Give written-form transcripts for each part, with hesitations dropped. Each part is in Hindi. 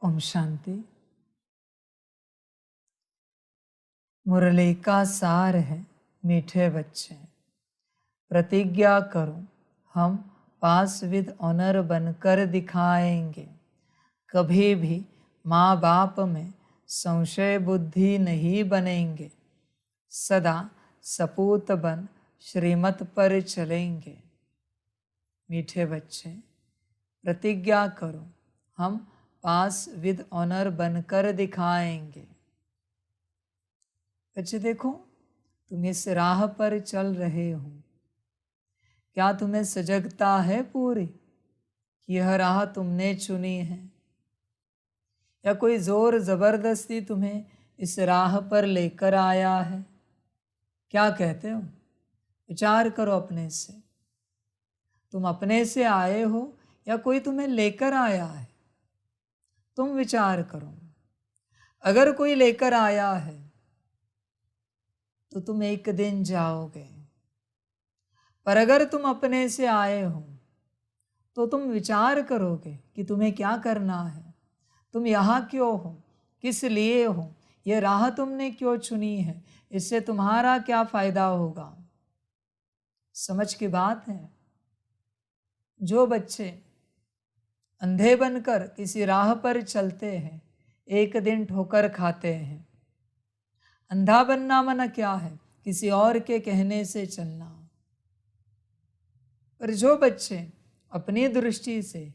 ओम शांति। मुरली का सार है, मीठे बच्चे, प्रतिज्ञा करो हम पास विद ऑनर बनकर दिखाएंगे। कभी भी माँ बाप में संशय बुद्धि नहीं बनेंगे। सदा सपूत बन श्रीमत पर चलेंगे। मीठे बच्चे, प्रतिज्ञा करो हम पास विद ऑनर बनकर दिखाएंगे। बच्चे देखो, तुम इस राह पर चल रहे हो, क्या तुम्हें सजगता है पूरी कि यह राह तुमने चुनी है, या कोई जोर जबरदस्ती तुम्हें इस राह पर लेकर आया है? क्या कहते हो? विचार करो अपने से। तुम अपने से आए हो या कोई तुम्हें लेकर आया है? तुम विचार करो। अगर कोई लेकर आया है तो तुम एक दिन जाओगे, पर अगर तुम अपने से आए हो तो तुम विचार करोगे कि तुम्हें क्या करना है, तुम यहाँ क्यों हो, किस लिए हो, यह राह तुमने क्यों चुनी है, इससे तुम्हारा क्या फायदा होगा। समझ की बात है। जो बच्चे अंधे बनकर किसी राह पर चलते हैं, एक दिन ठोकर खाते हैं। अंधा बनना मना क्या है? किसी और के कहने से चलना। पर जो बच्चे अपनी दृष्टि से,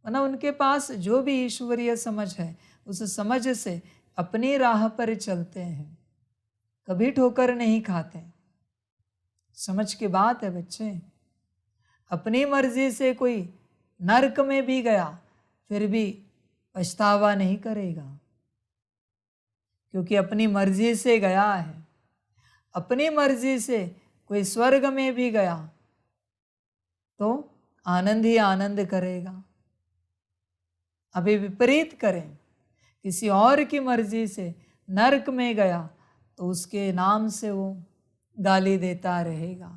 मना उनके पास जो भी ईश्वरीय समझ है, उस समझ से अपनी राह पर चलते हैं, कभी ठोकर नहीं खाते। समझ की बात है बच्चे। अपनी मर्जी से कोई नरक में भी गया फिर भी पछतावा नहीं करेगा, क्योंकि अपनी मर्जी से गया है। अपनी मर्जी से कोई स्वर्ग में भी गया तो आनंद ही आनंद करेगा। अभी विपरीत करें, किसी और की मर्जी से नरक में गया तो उसके नाम से वो गाली देता रहेगा।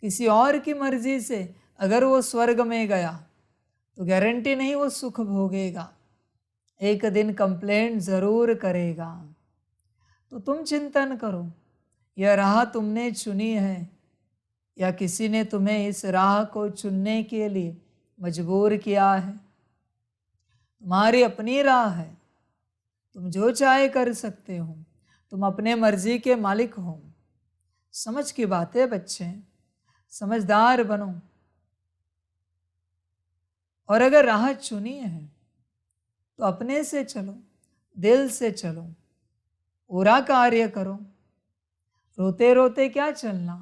किसी और की मर्जी से अगर वो स्वर्ग में गया तो गारंटी नहीं वो सुख भोगेगा, एक दिन कंप्लेंट जरूर करेगा। तो तुम चिंतन करो, यह राह तुमने चुनी है या किसी ने तुम्हें इस राह को चुनने के लिए मजबूर किया है? तुम्हारी अपनी राह है, तुम जो चाहे कर सकते हो, तुम अपने मर्जी के मालिक हो। समझ की बात है बच्चे, समझदार बनो। और अगर राह चुनी है तो अपने से चलो, दिल से चलो, पूरा कार्य करो। रोते रोते क्या चलना,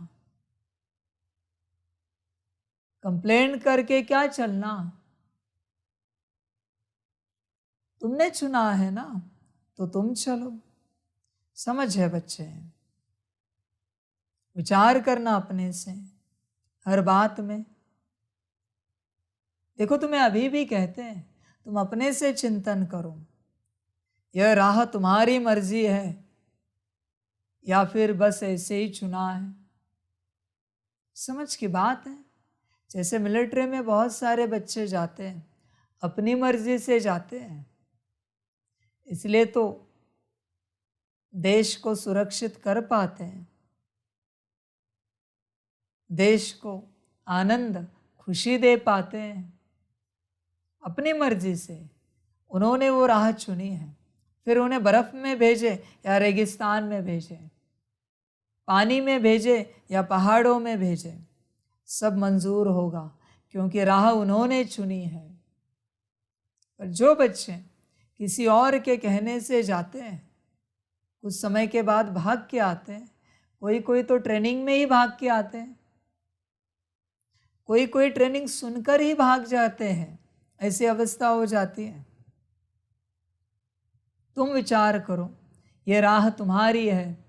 कंप्लेंट करके क्या चलना? तुमने चुना है ना, तो तुम चलो। समझ है बच्चे। विचार करना अपने से हर बात में। देखो, तुम्हें अभी भी कहते हैं तुम अपने से चिंतन करो, यह राह तुम्हारी मर्जी है या फिर बस ऐसे ही चुना है। समझ की बात है। जैसे मिलिट्री में बहुत सारे बच्चे जाते हैं, अपनी मर्जी से जाते हैं, इसलिए तो देश को सुरक्षित कर पाते हैं, देश को आनंद खुशी दे पाते हैं। अपनी मर्जी से उन्होंने वो राह चुनी है। फिर उन्हें बर्फ में भेजे या रेगिस्तान में भेजे, पानी में भेजे या पहाड़ों में भेजे, सब मंजूर होगा, क्योंकि राह उन्होंने चुनी है। पर जो बच्चे किसी और के कहने से जाते हैं, कुछ समय के बाद भाग के आते हैं। कोई कोई तो ट्रेनिंग में ही भाग के आते हैं, कोई कोई ट्रेनिंग सुनकर ही भाग जाते हैं, ऐसी अवस्था हो जाती है। तुम विचार करो, ये राह तुम्हारी है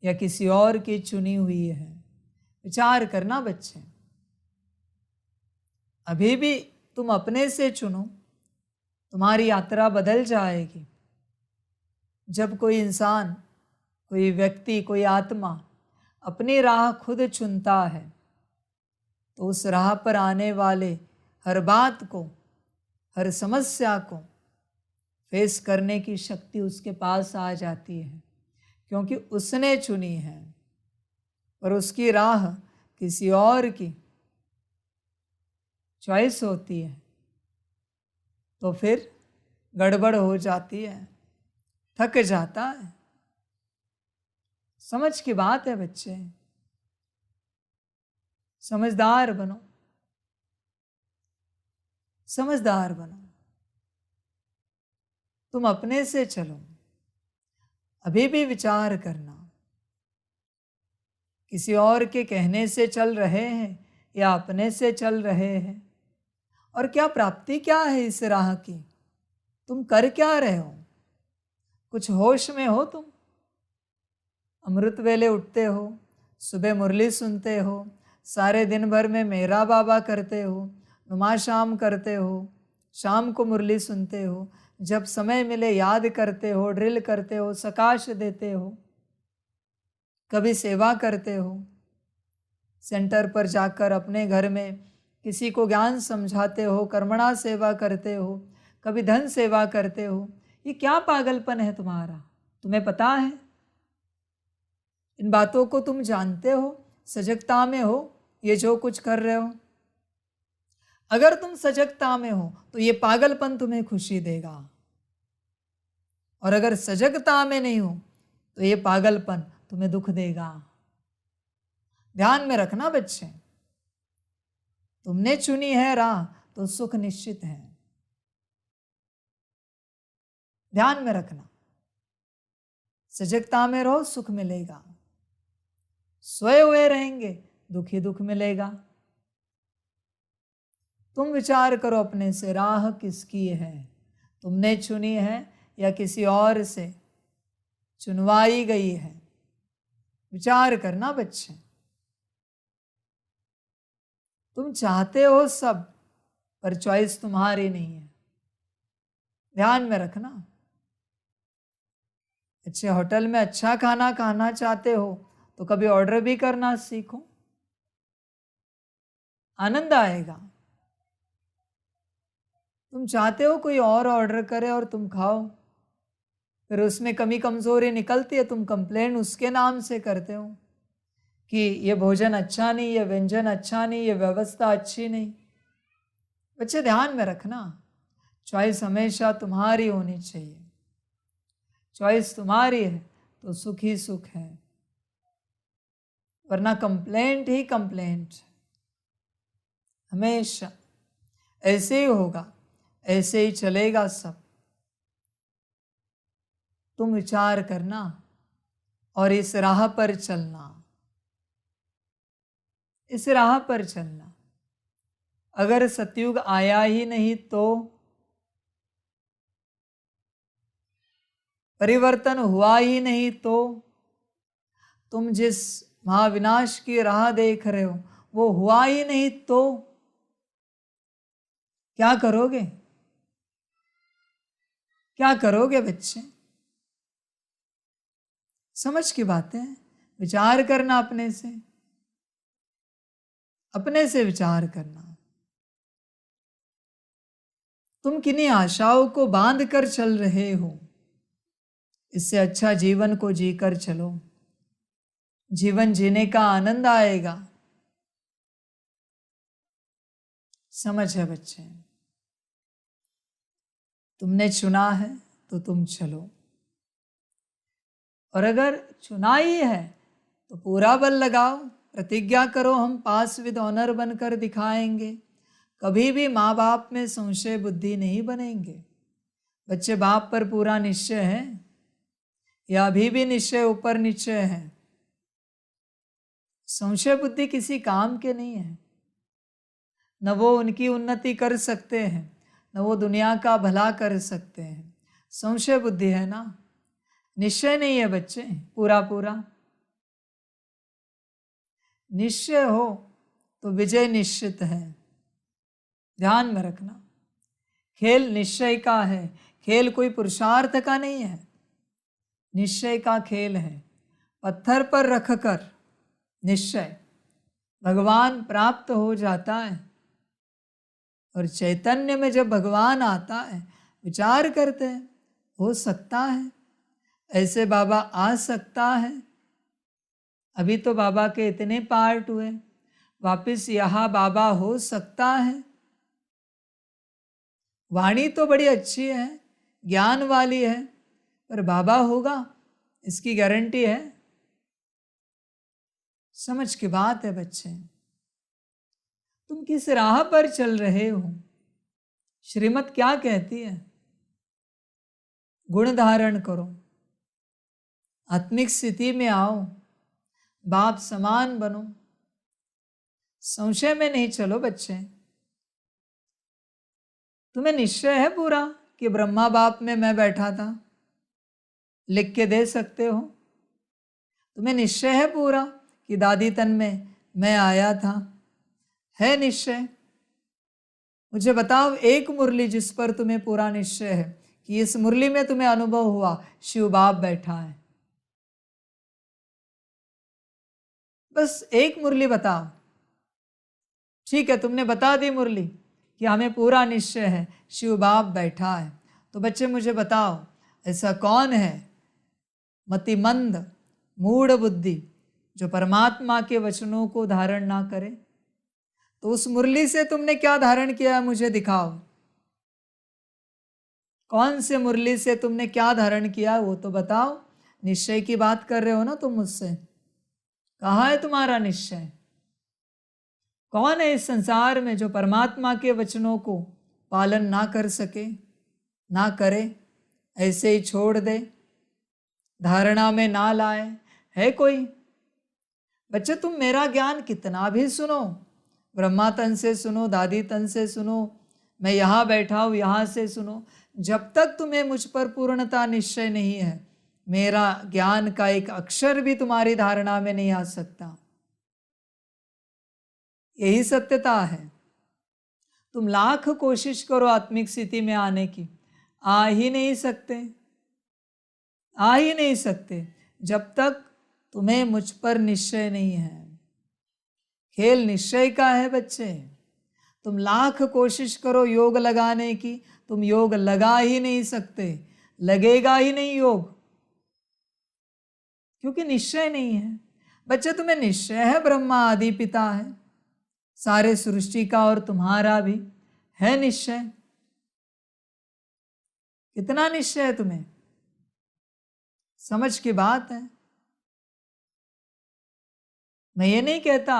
या किसी और की चुनी हुई है? विचार करना बच्चे। अभी भी तुम अपने से चुनो, तुम्हारी यात्रा बदल जाएगी। जब कोई इंसान, कोई व्यक्ति, कोई आत्मा अपनी राह खुद चुनता है तो उस राह पर आने वाले हर बात को हर समस्या को फेस करने की शक्ति उसके पास आ जाती है, क्योंकि उसने चुनी है। पर उसकी राह किसी और की चॉइस होती है तो फिर गड़बड़ हो जाती है, थक जाता है। समझ की बात है बच्चे, समझदार बनो, समझदार बनो। तुम अपने से चलो, अभी भी विचार करना, किसी और के कहने से चल रहे हैं या अपने से चल रहे हैं, और क्या प्राप्ति क्या है इस राह की? तुम कर क्या रहे हो? कुछ होश में हो तुम? अमृत वेले उठते हो, सुबह मुरली सुनते हो, सारे दिन भर में मेरा बाबा करते हो, नुमा शाम करते हो, शाम को मुरली सुनते हो, जब समय मिले याद करते हो, ड्रिल करते हो, सकाश देते हो, कभी सेवा करते हो, सेंटर पर जाकर अपने घर में किसी को ज्ञान समझाते हो, कर्मणा सेवा करते हो, कभी धन सेवा करते हो। ये क्या पागलपन है तुम्हारा? तुम्हें पता है? इन बातों को तुम जानते हो, सजगता में हो ये जो कुछ कर रहे हो? अगर तुम सजगता में हो तो ये पागलपन तुम्हें खुशी देगा, और अगर सजगता में नहीं हो तो ये पागलपन तुम्हें दुख देगा। ध्यान में रखना बच्चे, तुमने चुनी है राह तो सुख निश्चित है। ध्यान में रखना, सजगता में रहो, सुख मिलेगा। सोए हुए रहेंगे, दुख ही दुख मिलेगा। तुम विचार करो अपने से, राह किसकी है? तुमने चुनी है या किसी और से चुनवाई गई है? विचार करना बच्चे। तुम चाहते हो सब, पर चॉइस तुम्हारी नहीं है। ध्यान में रखना। अच्छे होटल में अच्छा खाना खाना चाहते हो तो कभी ऑर्डर भी करना सीखो, आनंद आएगा। तुम चाहते हो कोई और ऑर्डर करे और तुम खाओ, फिर उसमें कमी कमजोरी निकलती है, तुम कंप्लेन उसके नाम से करते हो कि ये भोजन अच्छा नहीं, ये व्यंजन अच्छा नहीं, ये व्यवस्था अच्छी नहीं। बच्चे ध्यान में रखना, चॉइस हमेशा तुम्हारी होनी चाहिए। चॉइस तुम्हारी है तो सुख ही सुख है, वरना कंप्लेंट ही कंप्लेंट। हमेशा ऐसे ही होगा, ऐसे ही चलेगा सब। तुम विचार करना और इस राह पर चलना, इस राह पर चलना। अगर सतयुग आया ही नहीं तो, परिवर्तन हुआ ही नहीं तो, तुम जिस महाविनाश की राह देख रहे हो वो हुआ ही नहीं तो क्या करोगे? क्या करोगे बच्चे? समझ की बातें हैं, विचार करना अपने से, अपने से विचार करना। तुम किन्हीं आशाओं को बांध कर चल रहे हो, इससे अच्छा जीवन को जीकर चलो। जीवन जीने का आनंद आएगा। समझ है बच्चे? तुमने चुना है तो तुम चलो, और अगर चुना ही है तो पूरा बल लगाओ। प्रतिज्ञा करो, हम पास विद ऑनर बनकर दिखाएंगे। कभी भी माँ बाप में संशय बुद्धि नहीं बनेंगे। बच्चे बाप पर पूरा निश्चय है या अभी भी निश्चय ऊपर निश्चय है? संशय बुद्धि किसी काम के नहीं है। न वो उनकी उन्नति कर सकते हैं, न वो दुनिया का भला कर सकते हैं। संशय बुद्धि है ना, निश्चय नहीं है बच्चे पूरा पूरा। निश्चय हो तो विजय निश्चित है। ध्यान में रखना, खेल निश्चय का है, खेल कोई पुरुषार्थ का नहीं है, निश्चय का खेल है। पत्थर पर रखकर निश्चय भगवान प्राप्त हो जाता है। और चैतन्य में जब भगवान आता है, विचार करते हैं, हो सकता है ऐसे बाबा आ सकता है। अभी तो बाबा के इतने पार्ट हुए, वापस यहाँ बाबा हो सकता है। वाणी तो बड़ी अच्छी है, ज्ञान वाली है, पर बाबा होगा इसकी गारंटी है? समझ की बात है बच्चे। तुम किस राह पर चल रहे हो? श्रीमत क्या कहती है? गुण धारण करो, आत्मिक स्थिति में आओ, बाप समान बनो। संशय में नहीं चलो बच्चे। तुम्हें निश्चय है पूरा कि ब्रह्मा बाप में मैं बैठा था? लिख के दे सकते हो? तुम्हें निश्चय है पूरा कि दादी तन में मैं आया था? है निश्चय? मुझे बताओ एक मुरली जिस पर तुम्हें पूरा निश्चय है कि इस मुरली में तुम्हें अनुभव हुआ शिव बाप बैठा है। बस एक मुरली बताओ। ठीक है, तुमने बता दी मुरली कि हमें पूरा निश्चय है शिव बाप बैठा है। तो बच्चे मुझे बताओ, ऐसा कौन है मतिमंद मूढ़ बुद्धि जो परमात्मा के वचनों को धारण ना करे? तो उस मुरली से तुमने क्या धारण किया है मुझे दिखाओ। कौन से मुरली से तुमने क्या धारण किया वो तो बताओ। निश्चय की बात कर रहे हो ना तुम मुझसे, कहाँ है तुम्हारा निश्चय? कौन है इस संसार में जो परमात्मा के वचनों को पालन ना कर सके, ना करे, ऐसे ही छोड़ दे, धारणा में ना लाए? है कोई? बच्चे तुम मेरा ज्ञान कितना भी सुनो, ब्रह्मा तन से सुनो, दादी तन से सुनो, मैं यहाँ बैठा हूँ यहाँ से सुनो, जब तक तुम्हें मुझ पर पूर्णता निश्चय नहीं है, मेरा ज्ञान का एक अक्षर भी तुम्हारी धारणा में नहीं आ सकता। यही सत्यता है। तुम लाख कोशिश करो आत्मिक स्थिति में आने की, आ ही नहीं सकते, आ ही नहीं सकते जब तक तुम्हें मुझ पर निश्चय नहीं है। खेल निश्चय का है बच्चे। तुम लाख कोशिश करो योग लगाने की, तुम योग लगा ही नहीं सकते, लगेगा ही नहीं योग, क्योंकि निश्चय नहीं है। बच्चे तुम्हें निश्चय है ब्रह्मा आदि पिता है, सारे सृष्टि का और तुम्हारा भी है निश्चय। कितना निश्चय है तुम्हें? समझ की बात है। मैं ये नहीं कहता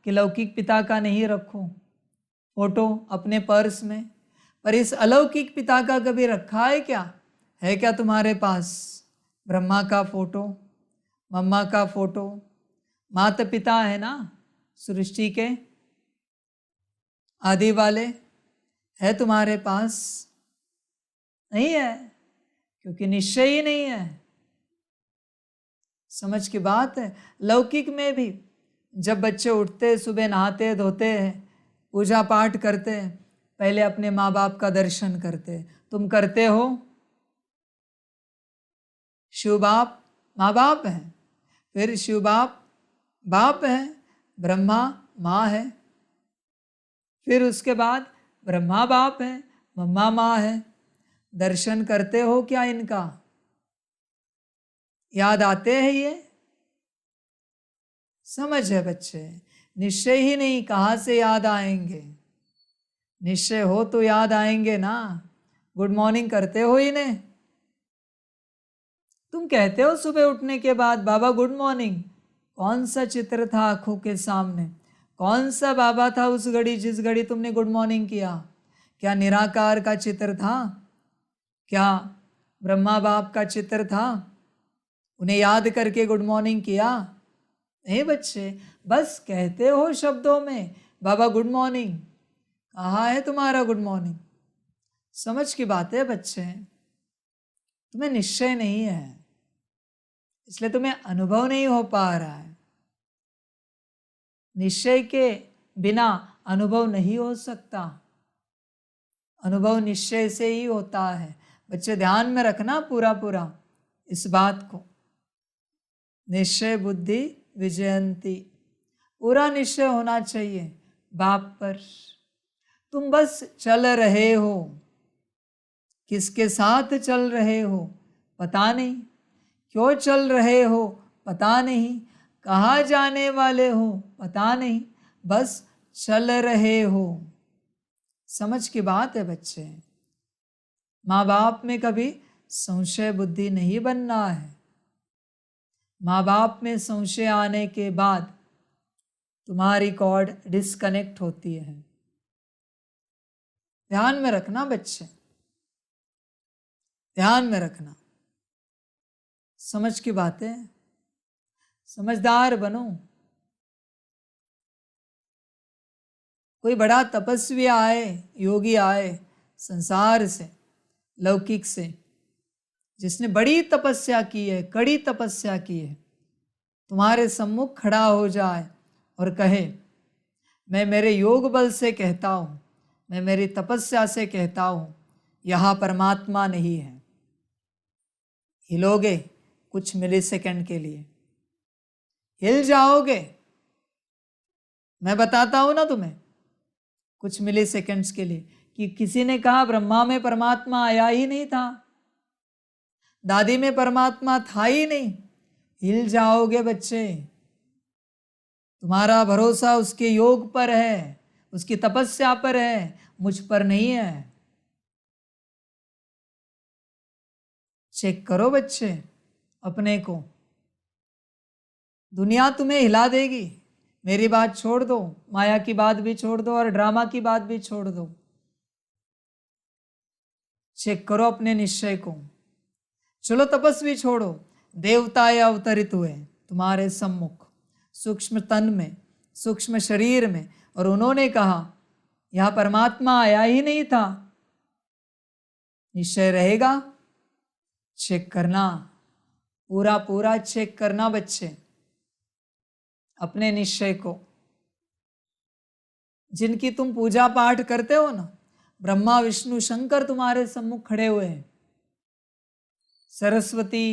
कि लौकिक पिता का नहीं रखो फोटो अपने पर्स में, पर इस अलौकिक पिता का कभी रखा है क्या? है क्या तुम्हारे पास ब्रह्मा का फोटो, मम्मा का फोटो? माता पिता है ना सृष्टि के आदि वाले, है तुम्हारे पास? नहीं है, क्योंकि निश्चय ही नहीं है। समझ की बात है। लौकिक में भी जब बच्चे उठते, सुबह नहाते धोते हैं, पूजा पाठ करते हैं, पहले अपने माँ बाप का दर्शन करते हैं। तुम करते हो? शिव बाप माँ बाप है, फिर शिव बाप बाप है, ब्रह्मा माँ है, फिर उसके बाद ब्रह्मा बाप है, मम्मा माँ है। दर्शन करते हो क्या इनका? याद आते हैं ये? समझ है बच्चे। निश्चय ही नहीं, कहाँ से याद आएंगे? निश्चय हो तो याद आएंगे ना। गुड मॉर्निंग करते हो इन्हें? तुम कहते हो सुबह उठने के बाद बाबा गुड मॉर्निंग, कौन सा चित्र था आंखों के सामने? कौन सा बाबा था उस घड़ी जिस घड़ी तुमने गुड मॉर्निंग किया? क्या निराकार का चित्र था? क्या ब्रह्मा बाप का चित्र था? उन्हें याद करके गुड मॉर्निंग किया? नहीं बच्चे, बस कहते हो शब्दों में बाबा गुड मॉर्निंग। कहाँ है तुम्हारा गुड मॉर्निंग? समझ की बात है बच्चे। तुम्हें निश्चय नहीं है, इसलिए तुम्हें अनुभव नहीं हो पा रहा है। निश्चय के बिना अनुभव नहीं हो सकता, अनुभव निश्चय से ही होता है। बच्चे ध्यान में रखना पूरा पूरा इस बात को। निश्चय बुद्धि विजयंती, पूरा निश्चय होना चाहिए बाप पर। तुम बस चल रहे हो। किसके साथ चल रहे हो पता नहीं, क्यों चल रहे हो पता नहीं, कहाँ जाने वाले हो पता नहीं, बस चल रहे हो। समझ की बात है बच्चे। माँ बाप में कभी संशय बुद्धि नहीं बनना है। माँ बाप में संशय आने के बाद तुम्हारी कॉर्ड डिस्कनेक्ट होती है। ध्यान में रखना बच्चे, ध्यान में रखना। समझ की बातें, समझदार बनो। कोई बड़ा तपस्वी आए, योगी आए संसार से, लौकिक से, जिसने बड़ी तपस्या की है, कड़ी तपस्या की है, तुम्हारे सम्मुख खड़ा हो जाए और कहे मैं मेरे योग बल से कहता हूँ, मैं मेरी तपस्या से कहता हूँ, यहाँ परमात्मा नहीं है। हिलोगे कुछ मिलीसेकंड के लिए, हिल जाओगे। मैं बताता हूँ ना तुम्हें कुछ मिलीसेकंड्स के लिए कि किसी ने कहा ब्रह्मा में परमात्मा आया ही नहीं था, दादी में परमात्मा था ही नहीं। हिल जाओगे बच्चे। तुम्हारा भरोसा उसके योग पर है, उसकी तपस्या पर है, मुझ पर नहीं है। चेक करो बच्चे अपने को। दुनिया तुम्हें हिला देगी। मेरी बात छोड़ दो, माया की बात भी छोड़ दो और ड्रामा की बात भी छोड़ दो। चेक करो अपने निश्चय को। चलो तपस्वी छोड़ो, देवताएं अवतरित हुए तुम्हारे सम्मुख, सूक्ष्म तन में, सूक्ष्म शरीर में, और उन्होंने कहा यह परमात्मा आया ही नहीं था। निश्चय रहेगा। चेक करना, पूरा पूरा चेक करना बच्चे अपने निश्चय को। जिनकी तुम पूजा पाठ करते हो ना, ब्रह्मा विष्णु शंकर तुम्हारे सम्मुख खड़े हुए हैं, सरस्वती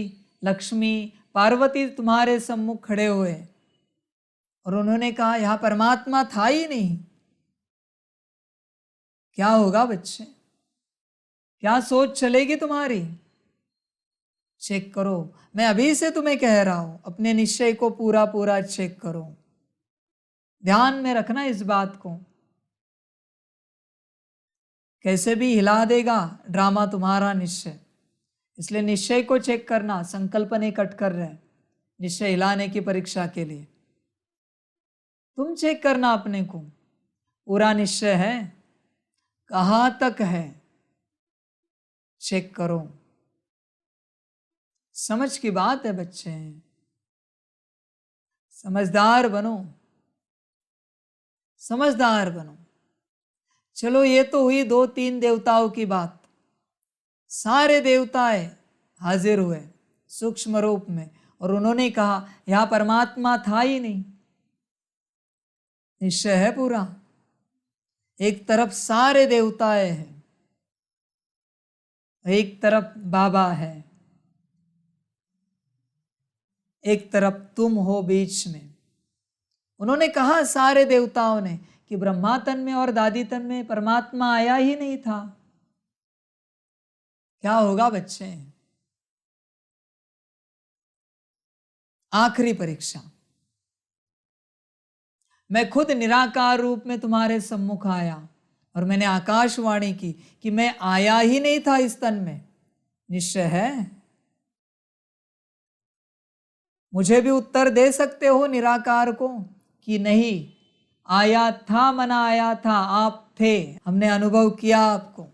लक्ष्मी पार्वती तुम्हारे सम्मुख खड़े हुए हैं, और उन्होंने कहा यहां परमात्मा था ही नहीं। क्या होगा बच्चे? क्या सोच चलेगी तुम्हारी? चेक करो। मैं अभी से तुम्हें कह रहा हूं, अपने निश्चय को पूरा पूरा चेक करो। ध्यान में रखना इस बात को। कैसे भी हिला देगा ड्रामा तुम्हारा निश्चय, इसलिए निश्चय को चेक करना। संकल्प नहीं कट कर रहे, निश्चय हिलाने की परीक्षा के लिए तुम चेक करना अपने को। पूरा निश्चय है, कहां तक है, चेक करो। समझ की बात है बच्चे, समझदार बनो, समझदार बनो। चलो ये तो हुई 2-3 देवताओं की बात। सारे देवताएं हाजिर हुए सूक्ष्म रूप में, और उन्होंने कहा यहां परमात्मा था ही नहीं। निश्चय है पूरा। एक तरफ सारे देवताएं हैं, एक तरफ बाबा है, एक तरफ तुम हो बीच में। उन्होंने कहा सारे देवताओं ने कि ब्रह्मा तन में और दादी तन में परमात्मा आया ही नहीं था। क्या होगा बच्चे? आखिरी परीक्षा। मैं खुद निराकार रूप में तुम्हारे सम्मुख आया और मैंने आकाशवाणी की कि मैं आया ही नहीं था इस तन में। निश्चय है? मुझे भी उत्तर दे सकते हो निराकार को कि नहीं, आया था, मना आया था, आप थे, हमने अनुभव किया आपको।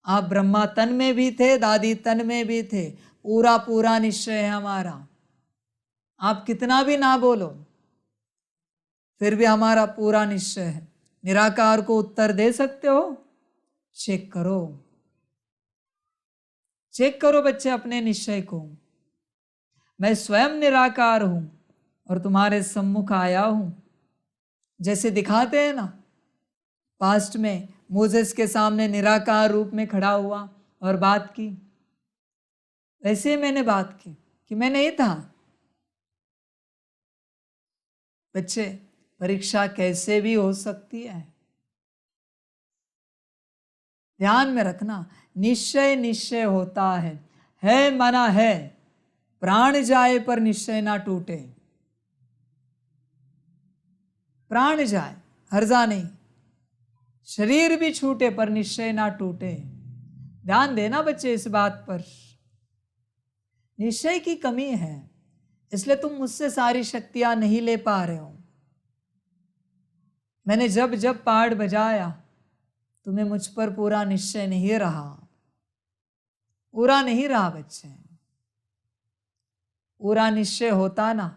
आप ब्रह्मा तन में भी थे, दादी तन में भी थे। पूरा पूरा निश्चय है हमारा। आप कितना भी ना बोलो, फिर भी हमारा पूरा निश्चय है। निराकार को उत्तर दे सकते हो? चेक करो, चेक करो बच्चे अपने निश्चय को। मैं स्वयं निराकार हूं और तुम्हारे सम्मुख आया हूं। जैसे दिखाते हैं ना, पास्ट में मोसेस के सामने निराकार रूप में खड़ा हुआ और बात की, वैसे ही मैंने बात की कि मैं नहीं था। बच्चे, परीक्षा कैसे भी हो सकती है, ध्यान में रखना, निश्चय निश्चय होता है माना है, प्राण जाए पर निश्चय ना टूटे। प्राण जाए हर्जा नहीं, शरीर भी छूटे पर निश्चय ना टूटे। ध्यान देना बच्चे इस बात पर। निश्चय की कमी है, इसलिए तुम मुझसे सारी शक्तियां नहीं ले पा रहे हो। मैंने जब जब पहाड़ बजाया, तुम्हें मुझ पर पूरा निश्चय नहीं रहा, पूरा नहीं रहा बच्चे। पूरा निश्चय होता ना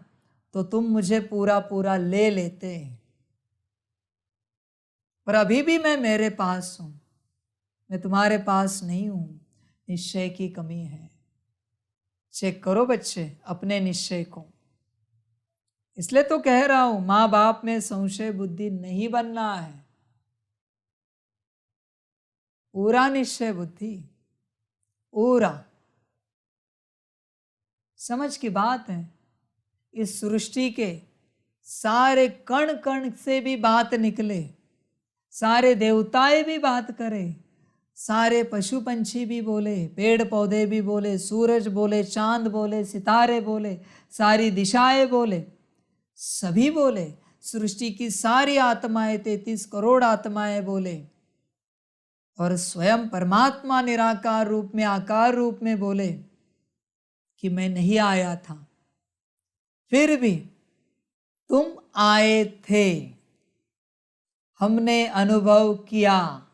तो तुम मुझे पूरा पूरा ले लेते, पर अभी भी मैं मेरे पास हूं, मैं तुम्हारे पास नहीं हूं। निश्चय की कमी है। चेक करो बच्चे अपने निश्चय को। इसलिए तो कह रहा हूं, माँ बाप में संशय बुद्धि नहीं बनना है। पूरा निश्चय बुद्धि, पूरा। समझ की बात है, इस सृष्टि के सारे कण कण से भी बात निकले, सारे देवताएं भी बात करें, सारे पशु पंछी भी बोले, पेड़ पौधे भी बोले, सूरज बोले, चांद बोले, सितारे बोले, सारी दिशाएं बोले, सभी बोले, सृष्टि की सारी आत्माएं 33 करोड़ आत्माएं बोले, और स्वयं परमात्मा निराकार रूप में आकार रूप में बोले कि मैं नहीं आया था, फिर भी तुम आए थे। हमने अनुभव किया,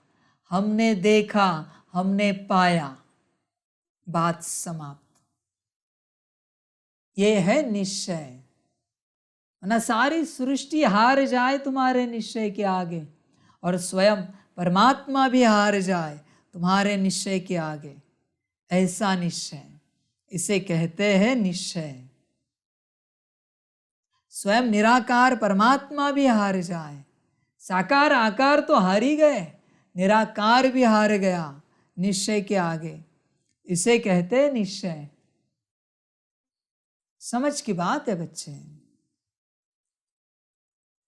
हमने देखा, हमने पाया, बात समाप्त। ये है निश्चय। ना सारी सृष्टि हार जाए तुम्हारे निश्चय के आगे, और स्वयं परमात्मा भी हार जाए तुम्हारे निश्चय के आगे। ऐसा निश्चय, इसे कहते हैं निश्चय। स्वयं निराकार परमात्मा भी हार जाए, साकार आकार तो हार ही गए, निराकार भी हार गया निश्चय के आगे, इसे कहते हैं निश्चय। समझ की बात है बच्चे।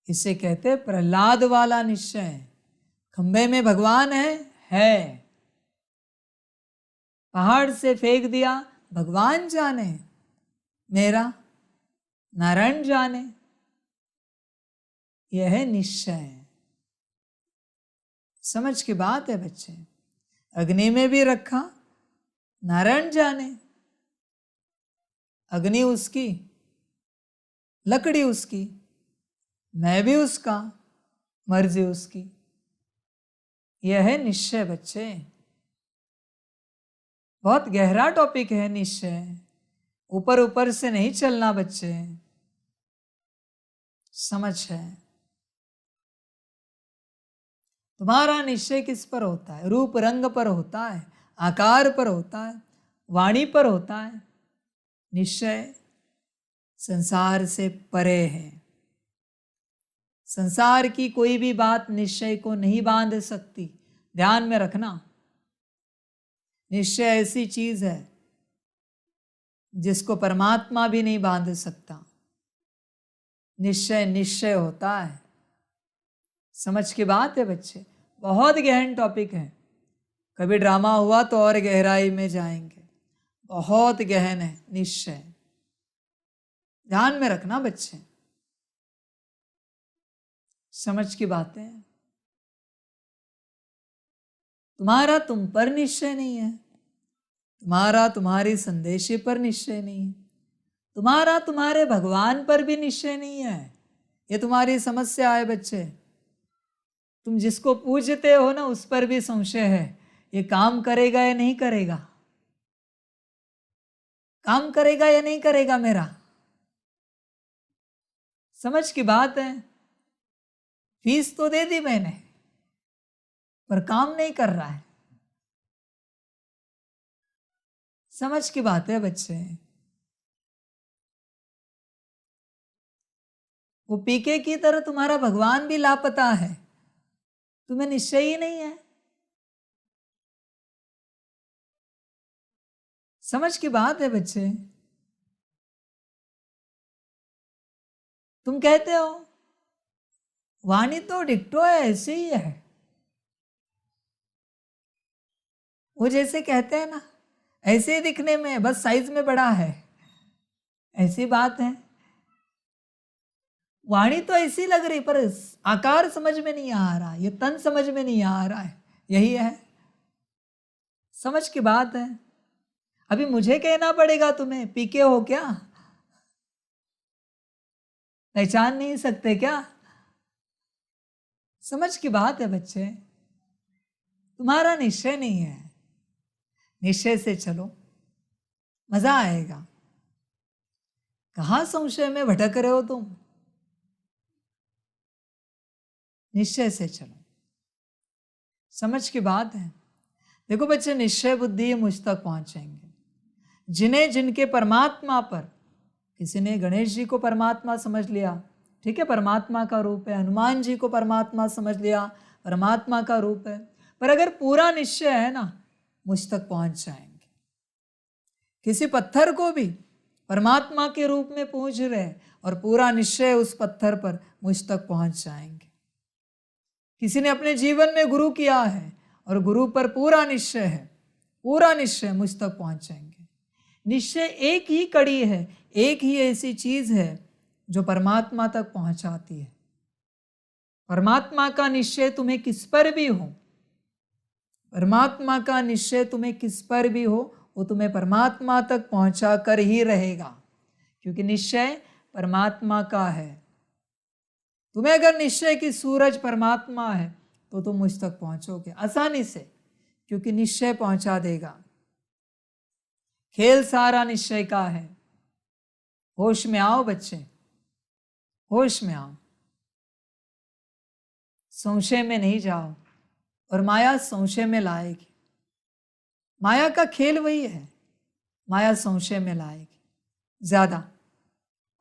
इसे कहते हैं प्रहलाद वाला निश्चय। खंबे में भगवान है, पहाड़ से फेंक दिया, भगवान जाने, मेरा नारायण जाने। यह है निश्चय। समझ की बात है बच्चे। अग्नि में भी रखा, नारायण जाने, अग्नि उसकी, लकड़ी उसकी, मैं भी उसका, मर्जी उसकी। यह है निश्चय बच्चे। बहुत गहरा टॉपिक है निश्चय, ऊपर ऊपर से नहीं चलना बच्चे। समझ है। तुम्हारा निश्चय किस पर होता है? रूप रंग पर होता है, आकार पर होता है, वाणी पर होता है। निश्चय संसार से परे है। संसार की कोई भी बात निश्चय को नहीं बांध सकती। ध्यान में रखना, निश्चय ऐसी चीज है जिसको परमात्मा भी नहीं बांध सकता। निश्चय निश्चय होता है। समझ की बात है बच्चे। बहुत गहन टॉपिक है, कभी ड्रामा हुआ तो और गहराई में जाएंगे। बहुत गहन है निश्चय, ध्यान में रखना बच्चे। समझ की बातें हैं। तुम्हारा तुम पर निश्चय नहीं है, तुम्हारा तुम्हारी संदेशी पर निश्चय नहीं है, तुम्हारा तुम्हारे भगवान पर भी निश्चय नहीं है। ये तुम्हारी समस्या है बच्चे। तुम जिसको पूजते हो ना, उस पर भी संशय है, ये काम करेगा या नहीं करेगा, काम करेगा या नहीं करेगा मेरा। समझ की बात है। फीस तो दे दी मैंने, पर काम नहीं कर रहा है। समझ की बात है बच्चे। वो पीके की तरह तुम्हारा भगवान भी लापता है, तुम्हें निश्चय ही नहीं है। समझ की बात है बच्चे। तुम कहते हो वाणी तो डिक्टो है, ऐसे ही है, वो जैसे कहते हैं ना, ऐसे ही दिखने में, बस साइज में बड़ा है, ऐसी बात है। वाणी तो ऐसी लग रही, पर आकार समझ में नहीं आ रहा, ये तन समझ में नहीं आ रहा है। यही है, समझ की बात है। अभी मुझे कहना पड़ेगा तुम्हें, पीके हो क्या? पहचान नहीं सकते क्या? समझ की बात है बच्चे, तुम्हारा निश्चय नहीं है। निश्चय से चलो, मजा आएगा। कहाँ संशय में भटक रहे हो तुम? निश्चय से चलो, समझ की बात है। देखो बच्चे, निश्चय बुद्धि मुझ तक पहुंचेंगे। जिन्हें जिनके परमात्मा पर, किसी ने गणेश जी को परमात्मा समझ लिया, ठीक है, परमात्मा का रूप है। हनुमान जी को परमात्मा समझ लिया, परमात्मा का रूप है। पर अगर पूरा निश्चय है ना, मुझ तक पहुंच जाएंगे। किसी पत्थर को भी परमात्मा के रूप में पूज रहे और पूरा निश्चय उस पत्थर पर, मुझ तक पहुंच जाएंगे। किसी ने अपने जीवन में गुरु किया है और गुरु पर पूरा निश्चय है, पूरा निश्चय, मुझ तक पहुंच जाएंगे। निश्चय एक ही कड़ी है, एक ही ऐसी चीज है जो परमात्मा तक पहुंचाती है। परमात्मा का निश्चय तुम्हें किस पर भी हो, परमात्मा का निश्चय तुम्हें किस पर भी हो, वो तुम्हें परमात्मा तक पहुंचा कर ही रहेगा, क्योंकि निश्चय परमात्मा का है। तुम्हें अगर निश्चय की सूरज परमात्मा है तो तुम मुझ तक पहुंचोगे आसानी से, क्योंकि निश्चय पहुंचा देगा। खेल सारा निश्चय का है। होश में आओ बच्चे, होश में आओ, संशय में नहीं जाओ, और माया संशय में लाएगी। माया का खेल वही है, माया संशय में लाएगी ज्यादा।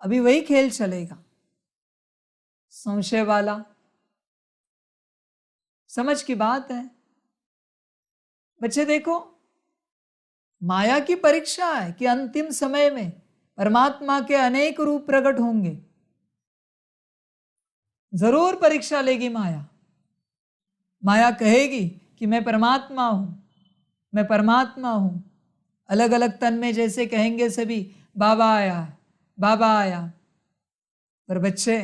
अभी वही खेल चलेगा, संशय वाला। समझ की बात है बच्चे। देखो, माया की परीक्षा है कि अंतिम समय में परमात्मा के अनेक रूप प्रकट होंगे। जरूर परीक्षा लेगी माया। माया कहेगी कि मैं परमात्मा हूं, मैं परमात्मा हूं। अलग अलग तन में जैसे कहेंगे सभी, बाबा आया, बाबा आया। पर बच्चे,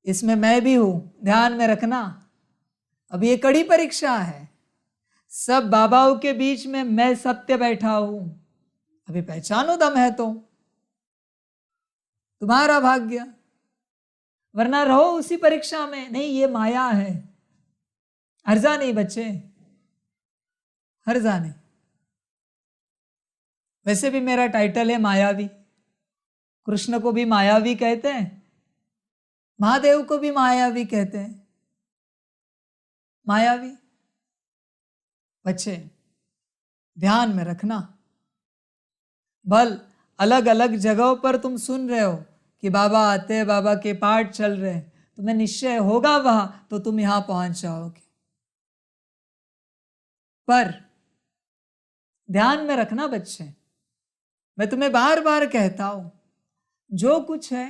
इसमें मैं भी हूं, ध्यान में रखना। अब ये कड़ी परीक्षा है। सब बाबाओं के बीच में मैं सत्य बैठा हूं। अभी पहचानो दम है तो तुम्हारा भाग्य, वरना रहो उसी परीक्षा में। नहीं, ये माया है। हर्जा नहीं बच्चे, हर्जा नहीं। वैसे भी मेरा टाइटल है मायावी। कृष्ण को भी मायावी कहते हैं, महादेव को भी मायावी कहते हैं। मायावी बच्चे, ध्यान में रखना। भल अलग अलग जगहों पर तुम सुन रहे हो कि बाबा आते हैं, बाबा के पाठ चल रहे हैं, तुम्हें निश्चय होगा वहां तो तुम यहां पहुंच जाओगे। पर ध्यान में रखना बच्चे, मैं तुम्हें बार बार कहता हूं, जो कुछ है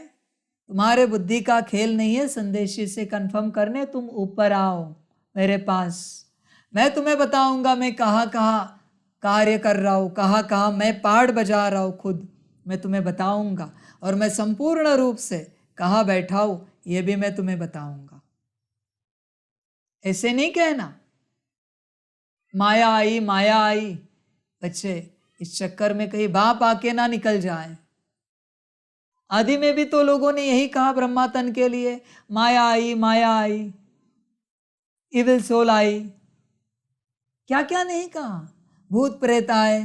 तुम्हारे बुद्धि का खेल नहीं है। संदेशी से कंफर्म करने तुम ऊपर आओ मेरे पास, मैं तुम्हें बताऊंगा मैं कहाँ कहाँ कार्य कर रहा हूँ, कहाँ कहाँ मैं पाठ बजा रहा हूँ खुद, मैं तुम्हें बताऊंगा। और मैं संपूर्ण रूप से कहाँ बैठा हूं ये भी मैं तुम्हें बताऊंगा। ऐसे नहीं कहना माया आई, माया आई। बच्चे, इस चक्कर में कहीं बाप आके ना निकल जाए। आदि में भी तो लोगों ने यही कहा ब्रह्मा तन के लिए, माया आई, माया आई, इविल सोल आई। क्या क्या नहीं कहा, भूत प्रेत आए।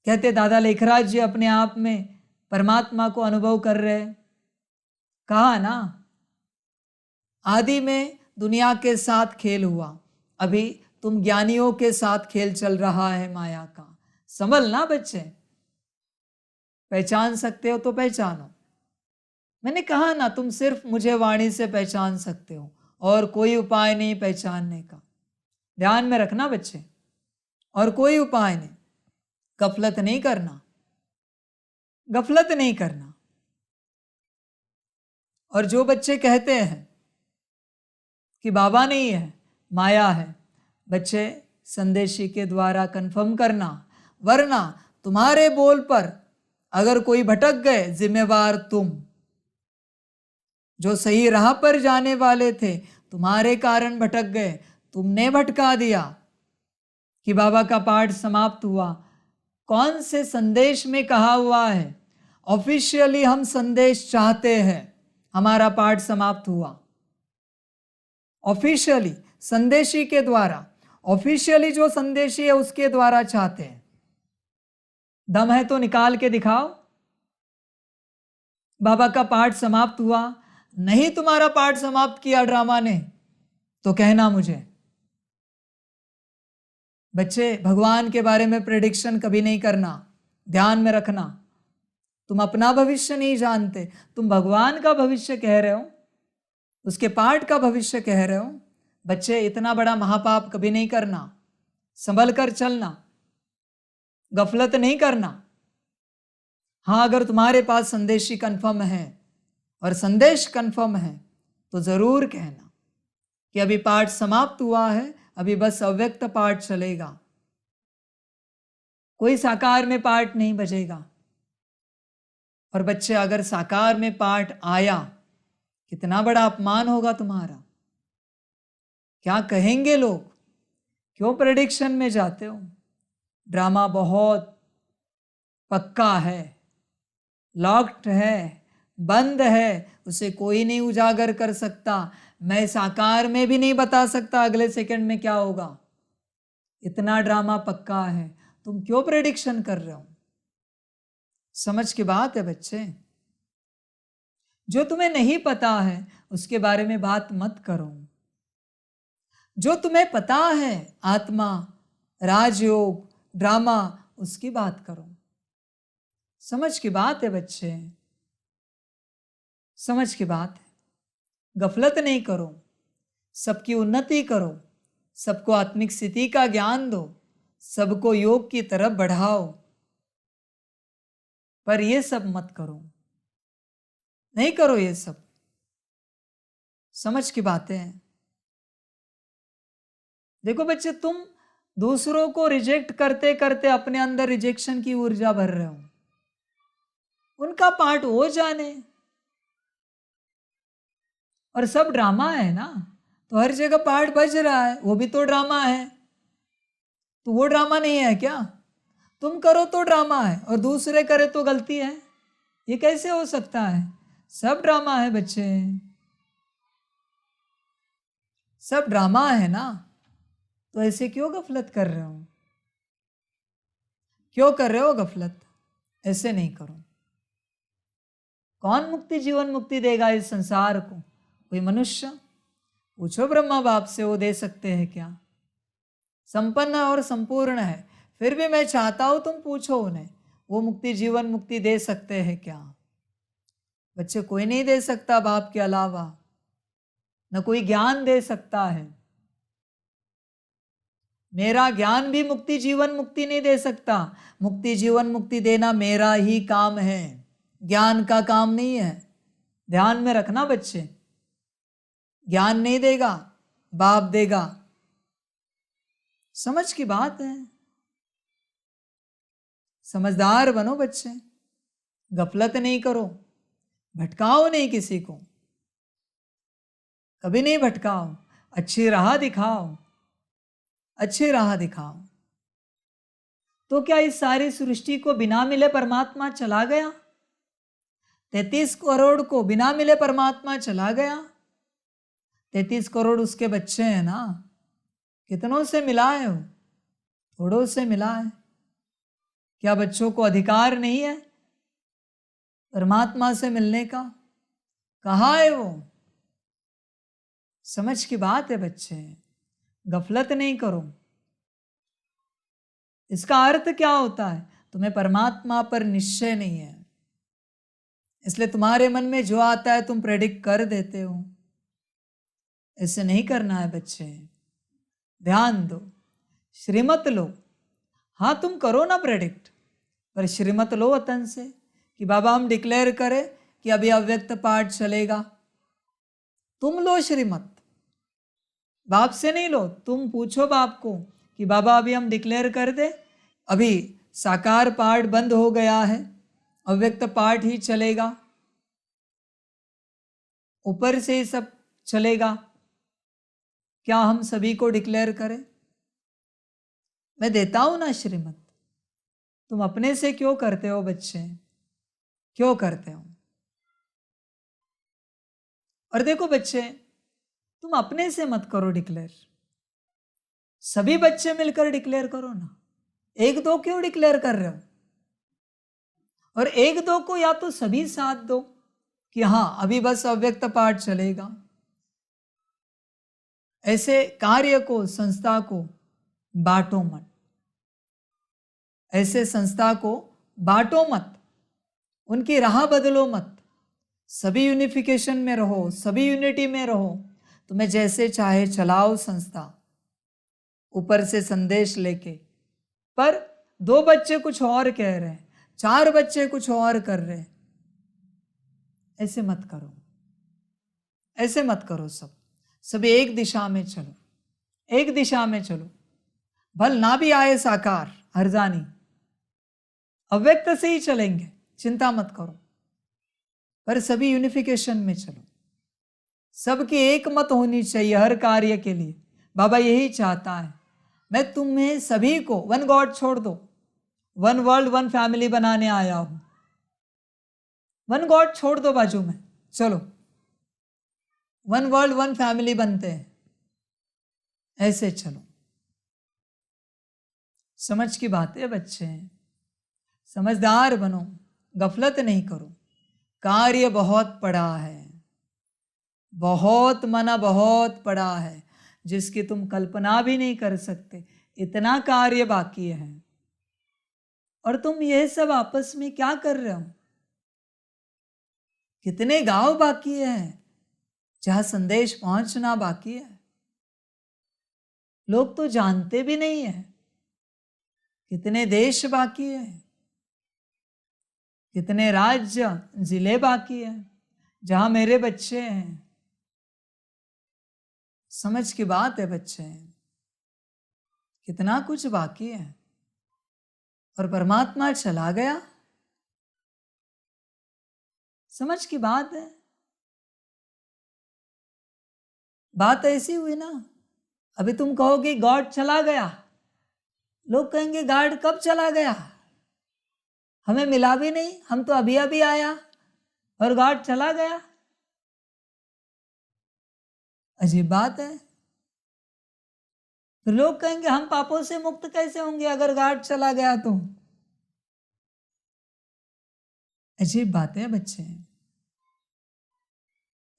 कहते दादा लेखराज जी अपने आप में परमात्मा को अनुभव कर रहे। कहा ना, आदि में दुनिया के साथ खेल हुआ, अभी तुम ज्ञानियों के साथ खेल चल रहा है माया का। संभलना बच्चे, पहचान सकते हो तो पहचानो। मैंने कहा ना, तुम सिर्फ मुझे वाणी से पहचान सकते हो और कोई उपाय नहीं पहचानने का। ध्यान में रखना बच्चे, और कोई उपाय नहीं। गफलत नहीं करना, गफलत नहीं करना। और जो बच्चे कहते हैं कि बाबा नहीं है, माया है, बच्चे संदेशी के द्वारा कंफर्म करना, वरना तुम्हारे बोल पर अगर कोई भटक गए, जिम्मेवार तुम। जो सही राह पर जाने वाले थे तुम्हारे कारण भटक गए, तुमने भटका दिया। कि बाबा का पाठ समाप्त हुआ, कौन से संदेश में कहा हुआ है? ऑफिशियली हम संदेश चाहते हैं, हमारा पाठ समाप्त हुआ। ऑफिशियली संदेशी के द्वारा, ऑफिशियली जो संदेशी है उसके द्वारा चाहते हैं। दम है तो निकाल के दिखाओ। बाबा का पाठ समाप्त हुआ, नहीं तुम्हारा पाठ समाप्त किया ड्रामा ने, तो कहना मुझे। बच्चे, भगवान के बारे में प्रेडिक्शन कभी नहीं करना, ध्यान में रखना। तुम अपना भविष्य नहीं जानते, तुम भगवान का भविष्य कह रहे हो, उसके पाठ का भविष्य कह रहे हो। बच्चे, इतना बड़ा महापाप कभी नहीं करना, संभल कर चलना, गफलत नहीं करना। हाँ, अगर तुम्हारे पास संदेशी कंफर्म है और संदेश कंफर्म है तो जरूर कहना कि अभी पाठ समाप्त हुआ है, अभी बस अव्यक्त पाठ चलेगा, कोई साकार में पाठ नहीं बजेगा। और बच्चे, अगर साकार में पाठ आया, कितना बड़ा अपमान होगा तुम्हारा, क्या कहेंगे लोग? क्यों प्रेडिक्शन में जाते हो? ड्रामा बहुत पक्का है, लॉक्ड है, बंद है, उसे कोई नहीं उजागर कर सकता। मैं साकार में भी नहीं बता सकता अगले सेकंड में क्या होगा। इतना ड्रामा पक्का है, तुम क्यों प्रेडिक्शन कर रहे हो? समझ की बात है बच्चे। जो तुम्हें नहीं पता है उसके बारे में बात मत करो। जो तुम्हें पता है, आत्मा, राजयोग, ड्रामा, उसकी बात करो। समझ की बात है बच्चे, समझ की बात है। गफलत नहीं करो, सबकी उन्नति करो, सबको आत्मिक स्थिति का ज्ञान दो, सबको योग की तरफ बढ़ाओ, पर ये सब मत करो, नहीं करो ये सब। समझ की बातें हैं। देखो बच्चे, तुम दूसरों को रिजेक्ट करते करते अपने अंदर रिजेक्शन की ऊर्जा भर रहे हो। उनका पार्ट हो जाने, और सब ड्रामा है ना, तो हर जगह पार्ट बज रहा है, वो भी तो ड्रामा है। तो वो ड्रामा नहीं है क्या? तुम करो तो ड्रामा है और दूसरे करे तो गलती है, ये कैसे हो सकता है? सब ड्रामा है बच्चे, सब ड्रामा है ना। तो ऐसे क्यों गफलत कर रहे हो? क्यों कर रहे हो गफलत? ऐसे नहीं करो। कौन मुक्ति, जीवन मुक्ति देगा इस संसार को? कोई मनुष्य? पूछो ब्रह्मा बाप से, वो दे सकते हैं क्या? संपन्न और संपूर्ण है, फिर भी मैं चाहता हूं तुम पूछो उन्हें, वो मुक्ति, जीवन मुक्ति दे सकते हैं क्या? बच्चे, कोई नहीं दे सकता बाप के अलावा, न कोई ज्ञान दे सकता है। मेरा ज्ञान भी मुक्ति, जीवन मुक्ति नहीं दे सकता। मुक्ति, जीवन मुक्ति देना मेरा ही काम है, ज्ञान का काम नहीं है। ध्यान में रखना बच्चे, ज्ञान नहीं देगा, बाप देगा। समझ की बात है। समझदार बनो बच्चे, गफलत नहीं करो, भटकाओ नहीं किसी को, कभी नहीं भटकाओ, अच्छी राह दिखाओ, अच्छी राह दिखाओ। तो क्या इस सारी सृष्टि को बिना मिले परमात्मा चला गया? 33 करोड़ को बिना मिले परमात्मा चला गया। 33 करोड़ उसके बच्चे हैं ना, कितनों से मिला है वो? थोड़ों से मिला है। क्या बच्चों को अधिकार नहीं है परमात्मा से मिलने का? कहाँ है वो? समझ की बात है बच्चे, गफलत नहीं करो। इसका अर्थ क्या होता है? तुम्हें परमात्मा पर निश्चय नहीं है, इसलिए तुम्हारे मन में जो आता है तुम प्रेडिक्ट कर देते हो। ऐसे नहीं करना है बच्चे, ध्यान दो, श्रीमत लो। हाँ, तुम करो ना प्रेडिक्ट, पर श्रीमत लो वतन से कि बाबा हम डिक्लेयर करें कि अभी अव्यक्त पाठ चलेगा। तुम लो श्रीमत, बाप से नहीं लो, तुम पूछो बाप को कि बाबा अभी हम डिक्लेयर कर दे, अभी साकार पार्ट बंद हो गया है, अव्यक्त पार्ट ही चलेगा, ऊपर से ही सब चलेगा, क्या हम सभी को डिक्लेयर करें? मैं देता हूं ना श्रीमत, तुम अपने से क्यों करते हो बच्चे, क्यों करते हो? और देखो बच्चे, तुम अपने से मत करो डिक्लेयर, सभी बच्चे मिलकर डिक्लेयर करो ना। एक दो क्यों डिक्लेयर कर रहे हो? और एक दो को या तो सभी साथ दो कि हाँ अभी बस अव्यक्त पाठ चलेगा। ऐसे कार्य को, संस्था को बांटो मत, ऐसे संस्था को बांटो मत, उनकी राह बदलो मत, सभी यूनिफिकेशन में रहो, सभी यूनिटी में रहो। तुम्हें जैसे चाहे चलाओ संस्था, ऊपर से संदेश लेके। पर दो बच्चे कुछ और कह रहे हैं, चार बच्चे कुछ और कर रहे हैं, ऐसे मत करो, ऐसे मत करो। सब एक दिशा में चलो, एक दिशा में चलो। भल ना भी आए साकार, हरजानी, अव्यक्त से ही चलेंगे, चिंता मत करो, पर सभी यूनिफिकेशन में चलो। सबकी एक मत होनी चाहिए हर कार्य के लिए। बाबा यही चाहता है। मैं तुम्हें सभी को वन गॉड छोड़ दो, वन वर्ल्ड वन फैमिली बनाने आया हूं। वन गॉड छोड़ दो बाजू में, चलो वन वर्ल्ड वन फैमिली बनते हैं, ऐसे चलो। समझ की बात है बच्चे, समझदार बनो, गफलत नहीं करो। कार्य बहुत पड़ा है, बहुत मना बहुत पड़ा है, जिसकी तुम कल्पना भी नहीं कर सकते। इतना कार्य बाकी है, और तुम ये सब आपस में क्या कर रहे हो? कितने गांव बाकी है जहां संदेश पहुंचना बाकी है, लोग तो जानते भी नहीं है। कितने देश बाकी है, कितने राज्य जिले बाकी है जहां मेरे बच्चे हैं। समझ की बात है बच्चे, कितना कुछ बाकी है, और परमात्मा चला गया। समझ की बात है। बात ऐसी हुई ना, अभी तुम कहोगे गॉड चला गया, लोग कहेंगे गॉड कब चला गया, हमें मिला भी नहीं, हम तो अभी अभी आया और गॉड चला गया। अजीब बात है। तो लोग कहेंगे हम पापों से मुक्त कैसे होंगे अगर गॉड चला गया तो। अजीब बात है बच्चे,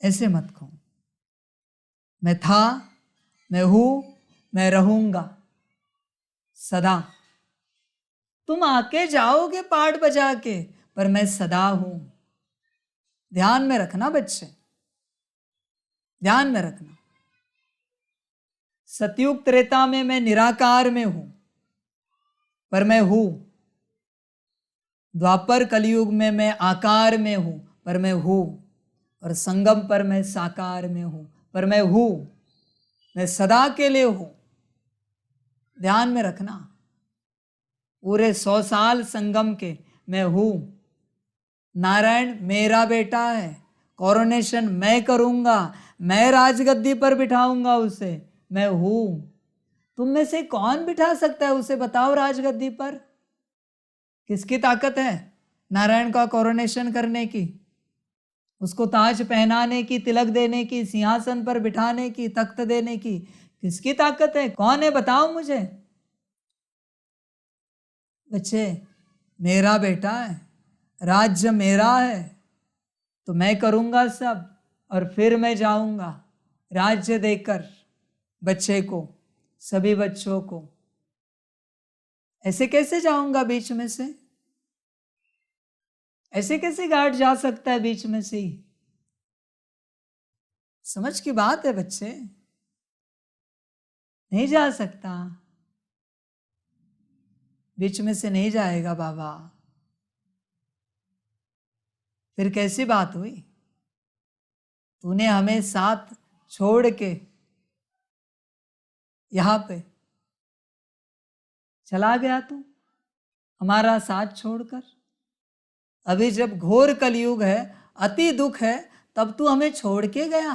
ऐसे मत कहो। मैं था, मैं हूं, मैं रहूंगा सदा। तुम आके जाओगे पाठ बजा के, पर मैं सदा हूं। ध्यान में रखना बच्चे, ध्यान में रखना। सतयुग त्रेता में मैं निराकार में हूं, पर मैं हूं। द्वापर कलयुग में मैं आकार में हूं, पर मैं हूं। और संगम पर मैं साकार में हूं, पर मैं हूं। मैं सदा के लिए हूं। ध्यान में रखना, पूरे 100 साल संगम के मैं हूं। नारायण मेरा बेटा है, कोरोनेशन मैं करूंगा, मैं राजगद्दी पर बिठाऊंगा उसे, मैं हूं। तुम में से कौन बिठा सकता है उसे, बताओ राजगद्दी पर? किसकी ताकत है नारायण का कोरोनेशन करने की, उसको ताज पहनाने की, तिलक देने की, सिंहासन पर बिठाने की, तख्त देने की? किसकी ताकत है? कौन है? बताओ मुझे। बच्चे, मेरा बेटा है, राज्य मेरा है, तो मैं करूंगा सब, और फिर मैं जाऊंगा राज्य देकर बच्चे को, सभी बच्चों को। ऐसे कैसे जाऊंगा बीच में से? ऐसे कैसे गार्ड जा सकता है बीच में से? समझ की बात है बच्चे, नहीं जा सकता, बीच में से नहीं जाएगा बाबा। फिर कैसी बात हुई? तूने हमें साथ छोड़ के यहाँ पे चला गया तू हमारा साथ छोड़कर। अभी जब घोर कलयुग है, अति दुख है, तब तू हमें छोड़ के गया।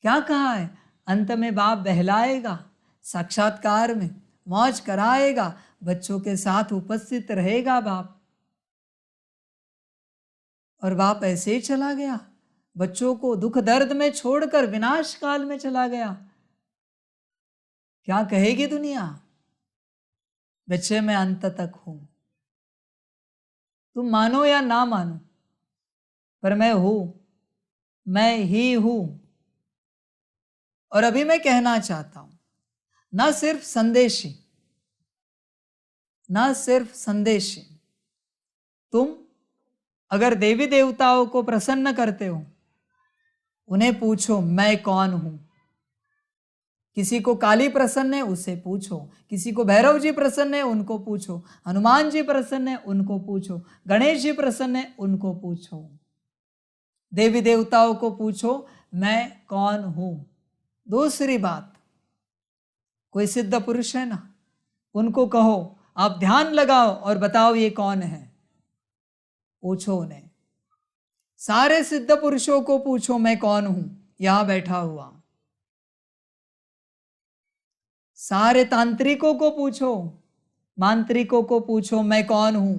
क्या कहा है? अंत में बाप बहलाएगा, साक्षात्कार में मौज कराएगा, बच्चों के साथ उपस्थित रहेगा बाप। और बाप ऐसे ही चला गया, बच्चों को दुख दर्द में छोड़कर विनाश काल में चला गया। क्या कहेगी दुनिया? बच्चे मैं अंत तक हूं। तुम मानो या ना मानो, पर मैं हूं, मैं ही हूं। और अभी मैं कहना चाहता हूं, ना सिर्फ संदेशी, तुम अगर देवी देवताओं को प्रसन्न करते हो, उन्हें पूछो मैं कौन हूं। किसी को काली प्रसन्न है, उसे पूछो। किसी को भैरव जी प्रसन्न है, उनको पूछो। हनुमान जी प्रसन्न है, उनको पूछो। गणेश जी प्रसन्न है, उनको पूछो। देवी देवताओं को पूछो मैं कौन हूं। दूसरी बात, कोई सिद्ध पुरुष है ना, उनको कहो आप ध्यान लगाओ और बताओ ये कौन है। पूछो उन्हें। सारे सिद्ध पुरुषों को पूछो मैं कौन हूं, यहां बैठा हुआ। सारे तांत्रिकों को पूछो, मांत्रिकों को पूछो मैं कौन हूं।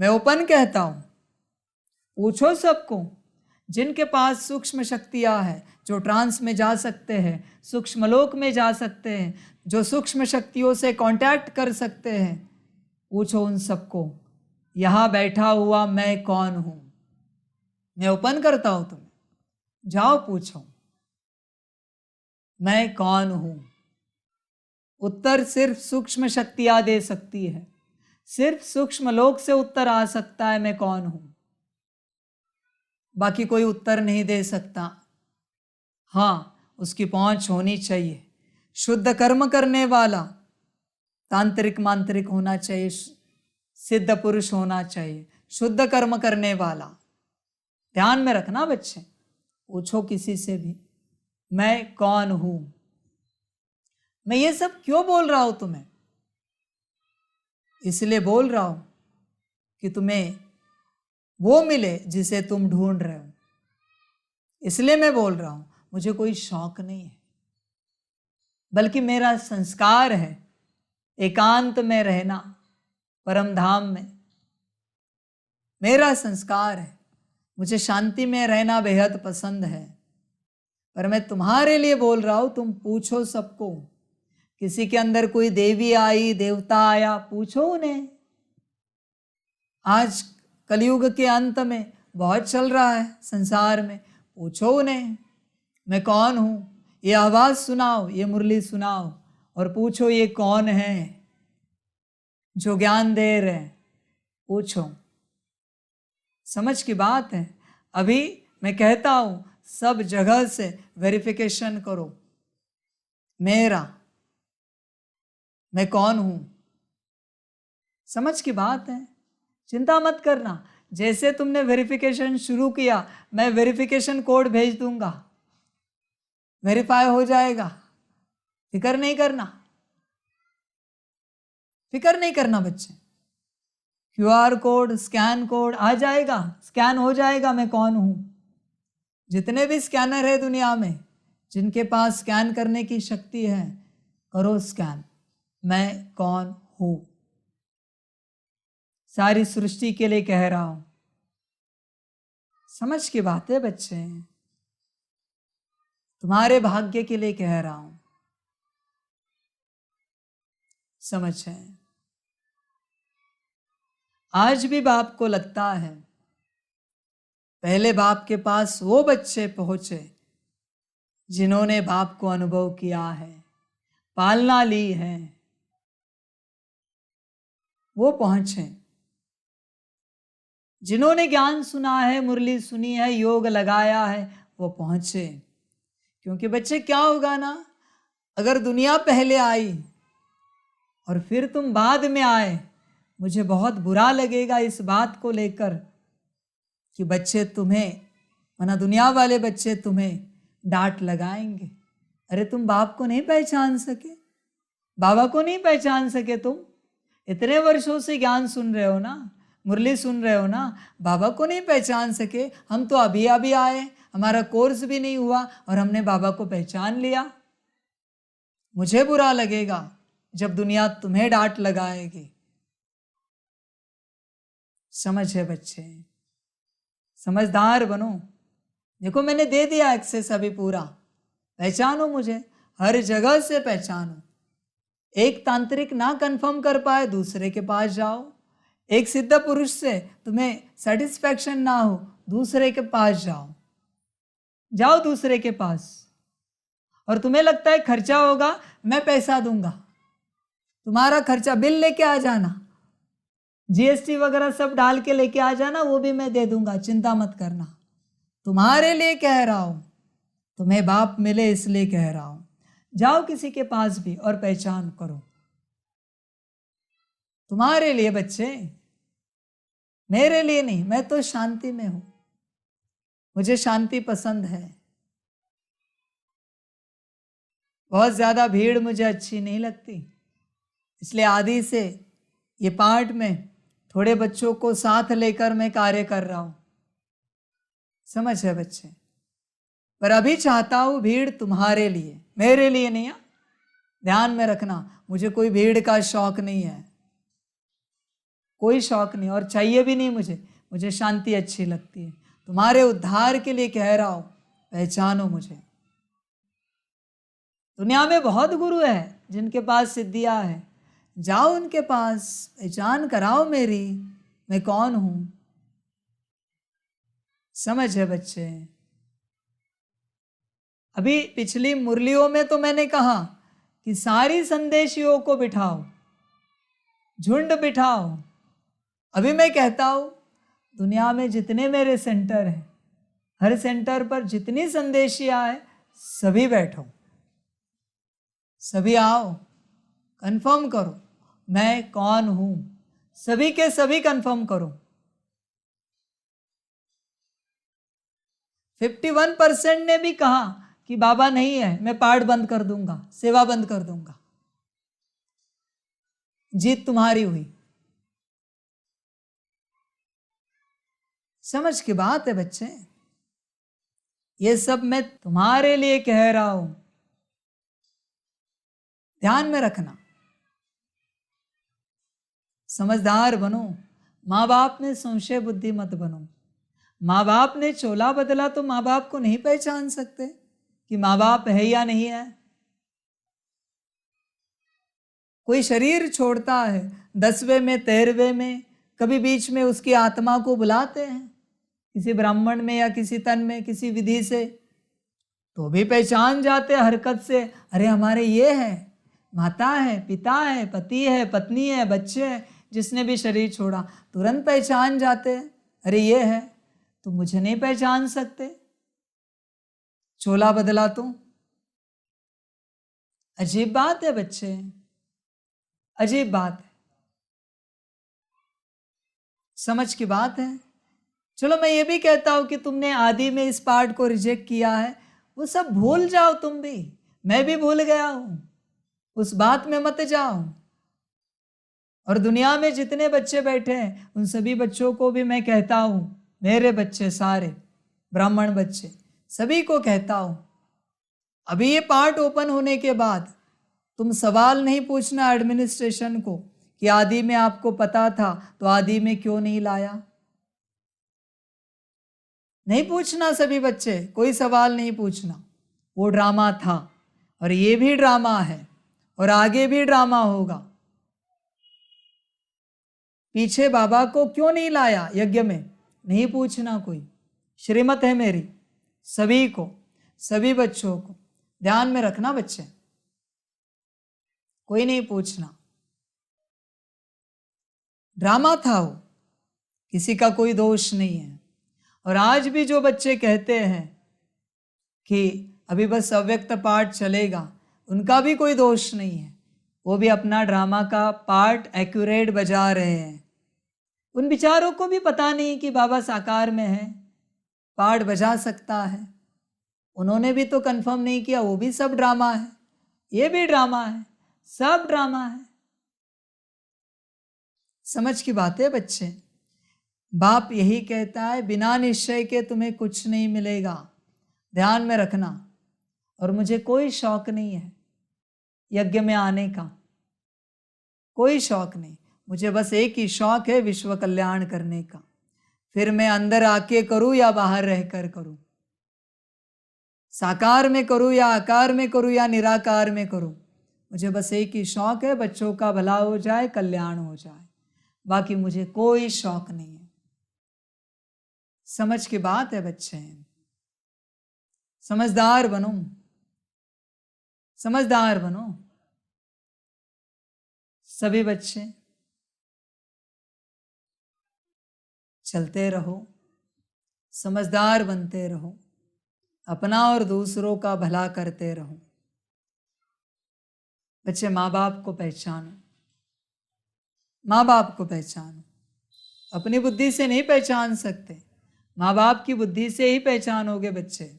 मैं ओपन कहता हूं, पूछो सबको। जिनके पास सूक्ष्म शक्तियां हैं, जो ट्रांस में जा सकते हैं, सूक्ष्म लोक में जा सकते हैं, जो सूक्ष्म शक्तियों से कांटेक्ट कर सकते हैं, पूछो उन सबको यहां बैठा हुआ मैं कौन हूं। मैं ओपन करता हूं तुम्हें, जाओ पूछो मैं कौन हूं। उत्तर सिर्फ सूक्ष्म शक्तियां दे सकती है। सिर्फ सूक्ष्म लोक से उत्तर आ सकता है मैं कौन हूं, बाकी कोई उत्तर नहीं दे सकता। हाँ, उसकी पहुंच होनी चाहिए। शुद्ध कर्म करने वाला तांत्रिक मांत्रिक होना चाहिए, सिद्ध पुरुष होना चाहिए, शुद्ध कर्म करने वाला। ध्यान में रखना बच्चे, पूछो किसी से भी मैं कौन हूं। मैं ये सब क्यों बोल रहा हूं तुम्हें? इसलिए बोल रहा हूं कि तुम्हें वो मिले जिसे तुम ढूंढ रहे हो। इसलिए मैं बोल रहा हूं, मुझे कोई शौक नहीं है, बल्कि मेरा संस्कार है एकांत में रहना, परम धाम में। मेरा संस्कार है, मुझे शांति में रहना बेहद पसंद है। पर मैं तुम्हारे लिए बोल रहा हूं, तुम पूछो सबको। किसी के अंदर कोई देवी आई, देवता आया, पूछो उन्हें। आज कलयुग के अंत में बहुत चल रहा है संसार में, पूछो उन्हें मैं कौन हूं। ये आवाज सुनाओ, ये मुरली सुनाओ और पूछो ये कौन है जो ज्ञान दे रहे हैं। पूछो, समझ की बात है। अभी मैं कहता हूं सब जगह से वेरिफिकेशन करो मेरा मैं कौन हूं। समझ की बात है, चिंता मत करना। जैसे तुमने वेरिफिकेशन शुरू किया, मैं वेरिफिकेशन कोड भेज दूंगा, वेरीफाई हो जाएगा। फिक्र नहीं करना, फिक्र नहीं करना बच्चे। QR कोड, स्कैन कोड आ जाएगा, स्कैन हो जाएगा मैं कौन हूं। जितने भी स्कैनर है दुनिया में, जिनके पास स्कैन करने की शक्ति है, करो स्कैन मैं कौन हूं। सारी सृष्टि के लिए कह रहा हूं। समझ की बात है बच्चे, तुम्हारे भाग्य के लिए कह रहा हूं। समझ है। आज भी बाप को लगता है पहले बाप के पास वो बच्चे पहुंचे जिन्होंने बाप को अनुभव किया है, पालना ली है, वो पहुंचे। जिन्होंने ज्ञान सुना है, मुरली सुनी है, योग लगाया है, वो पहुंचे। क्योंकि बच्चे क्या होगा ना, अगर दुनिया पहले आई और फिर तुम बाद में आए, मुझे बहुत बुरा लगेगा इस बात को लेकर कि बच्चे तुम्हें, माना दुनिया वाले बच्चे तुम्हें डांट लगाएंगे, अरे तुम बाप को नहीं पहचान सके, बाबा को नहीं पहचान सके, तुम इतने वर्षों से ज्ञान सुन रहे हो ना, मुरली सुन रहे हो ना, बाबा को नहीं पहचान सके। हम तो अभी अभी आए, हमारा कोर्स भी नहीं हुआ और हमने बाबा को पहचान लिया। मुझे बुरा लगेगा जब दुनिया तुम्हें डांट लगाएगी। समझ है बच्चे, समझदार बनो। देखो मैंने दे दिया एक्सेस अभी पूरा, पहचानो मुझे, हर जगह से पहचानो। एक तांत्रिक ना कंफर्म कर पाए दूसरे के पास जाओ, एक सिद्ध पुरुष से तुम्हें सेटिस्फैक्शन ना हो दूसरे के पास जाओ दूसरे के पास। और तुम्हें लगता है खर्चा होगा, मैं पैसा दूंगा, तुम्हारा खर्चा बिल लेके आ जाना, जीएसटी वगैरह सब डाल के लेके आ जाना, वो भी मैं दे दूंगा, चिंता मत करना। तुम्हारे लिए कह रहा हूं, तुम्हें बाप मिले इसलिए कह रहा हूं। जाओ किसी के पास भी और पहचान करो, तुम्हारे लिए बच्चे, मेरे लिए नहीं। मैं तो शांति में हूं, मुझे शांति पसंद है। बहुत ज्यादा भीड़ मुझे अच्छी नहीं लगती, इसलिए आदि से ये पार्ट में थोड़े बच्चों को साथ लेकर मैं कार्य कर रहा हूं। समझ है बच्चे, पर अभी चाहता हूं भीड़ तुम्हारे लिए, मेरे लिए नहीं है। ध्यान में रखना, मुझे कोई भीड़ का शौक नहीं है, कोई शौक नहीं, और चाहिए भी नहीं मुझे शांति अच्छी लगती है। तुम्हारे उद्धार के लिए कह रहा हूं, पहचानो मुझे। दुनिया में बहुत गुरु है जिनके पास सिद्धियां है, जाओ उनके पास, पहचान कराओ मेरी, मैं कौन हूं। समझ है बच्चे। अभी पिछली मुरलियों में तो मैंने कहा कि सारी संदेशियों को बिठाओ, झुंड बिठाओ। अभी मैं कहता हूं दुनिया में जितने मेरे सेंटर हैं, हर सेंटर पर जितनी संदेशियां हैं, सभी बैठो, सभी आओ, कंफर्म करो मैं कौन हूं, सभी के सभी कंफर्म करो। 51% ने भी कहा कि बाबा नहीं है, मैं पाठ बंद कर दूंगा, सेवा बंद कर दूंगा। जीत तुम्हारी हुई। समझ की बात है बच्चे, ये सब मैं तुम्हारे लिए कह रहा हूं, ध्यान में रखना। समझदार बनो, माँ बाप ने संशय बुद्धि मत बनो। माँ बाप ने चोला बदला तो माँ बाप को नहीं पहचान सकते कि माँ बाप है या नहीं है। कोई शरीर छोड़ता है 10वें में 13वें में, कभी बीच में उसकी आत्मा को बुलाते हैं किसी ब्राह्मण में या किसी तन में किसी विधि से, तो भी पहचान जाते हरकत से, अरे हमारे ये है, माता है, पिता है, पति है, पत्नी है, बच्चे हैं, जिसने भी शरीर छोड़ा तुरंत पहचान जाते, अरे ये है। तो मुझे नहीं पहचान सकते, चोला बदला तो। अजीब बात है बच्चे, अजीब बात है, समझ की बात है। चलो मैं ये भी कहता हूं कि तुमने आदि में इस पार्ट को रिजेक्ट किया है, वो सब भूल जाओ, तुम भी, मैं भी भूल गया हूं, उस बात में मत जाओ। और दुनिया में जितने बच्चे बैठे हैं उन सभी बच्चों को भी मैं कहता हूं, मेरे बच्चे सारे ब्राह्मण बच्चे सभी को कहता हूं, अभी ये पार्ट ओपन होने के बाद तुम सवाल नहीं पूछना एडमिनिस्ट्रेशन को कि आदि में आपको पता था तो आदि में क्यों नहीं लाया। नहीं पूछना सभी बच्चे, कोई सवाल नहीं पूछना। वो ड्रामा था और ये भी ड्रामा है और आगे भी ड्रामा होगा। पीछे बाबा को क्यों नहीं लाया यज्ञ में, नहीं पूछना कोई। श्रीमत है मेरी सभी को, सभी बच्चों को, ध्यान में रखना बच्चे, कोई नहीं पूछना। ड्रामा था वो, किसी का कोई दोष नहीं है। और आज भी जो बच्चे कहते हैं कि अभी बस अव्यक्त पार्ट चलेगा, उनका भी कोई दोष नहीं है, वो भी अपना ड्रामा का पार्ट एक्यूरेट बजा रहे हैं। उन बिचारों को भी पता नहीं कि बाबा साकार में है, पार्ट बजा सकता है। उन्होंने भी तो कंफर्म नहीं किया, वो भी सब ड्रामा है, ये भी ड्रामा है, सब ड्रामा है। समझ की बात है बच्चे। बाप यही कहता है, बिना निश्चय के तुम्हें कुछ नहीं मिलेगा, ध्यान में रखना। और मुझे कोई शौक नहीं है यज्ञ में आने का, कोई शौक नहीं। मुझे बस एक ही शौक है, विश्व कल्याण करने का। फिर मैं अंदर आके करूं या बाहर रहकर करूं, साकार में करूं या आकार में करूं या निराकार में करूं, मुझे बस एक ही शौक है, बच्चों का भला हो जाए, कल्याण हो जाए। बाकी मुझे कोई शौक नहीं है। समझ की बात है बच्चे, समझदार बनो, समझदार बनो सभी बच्चे। चलते रहो, समझदार बनते रहो, अपना और दूसरों का भला करते रहो। बच्चे माँ बाप को पहचानो, माँ बाप को पहचानो। अपनी बुद्धि से नहीं पहचान सकते, माँ बाप की बुद्धि से ही पहचानोगे बच्चे,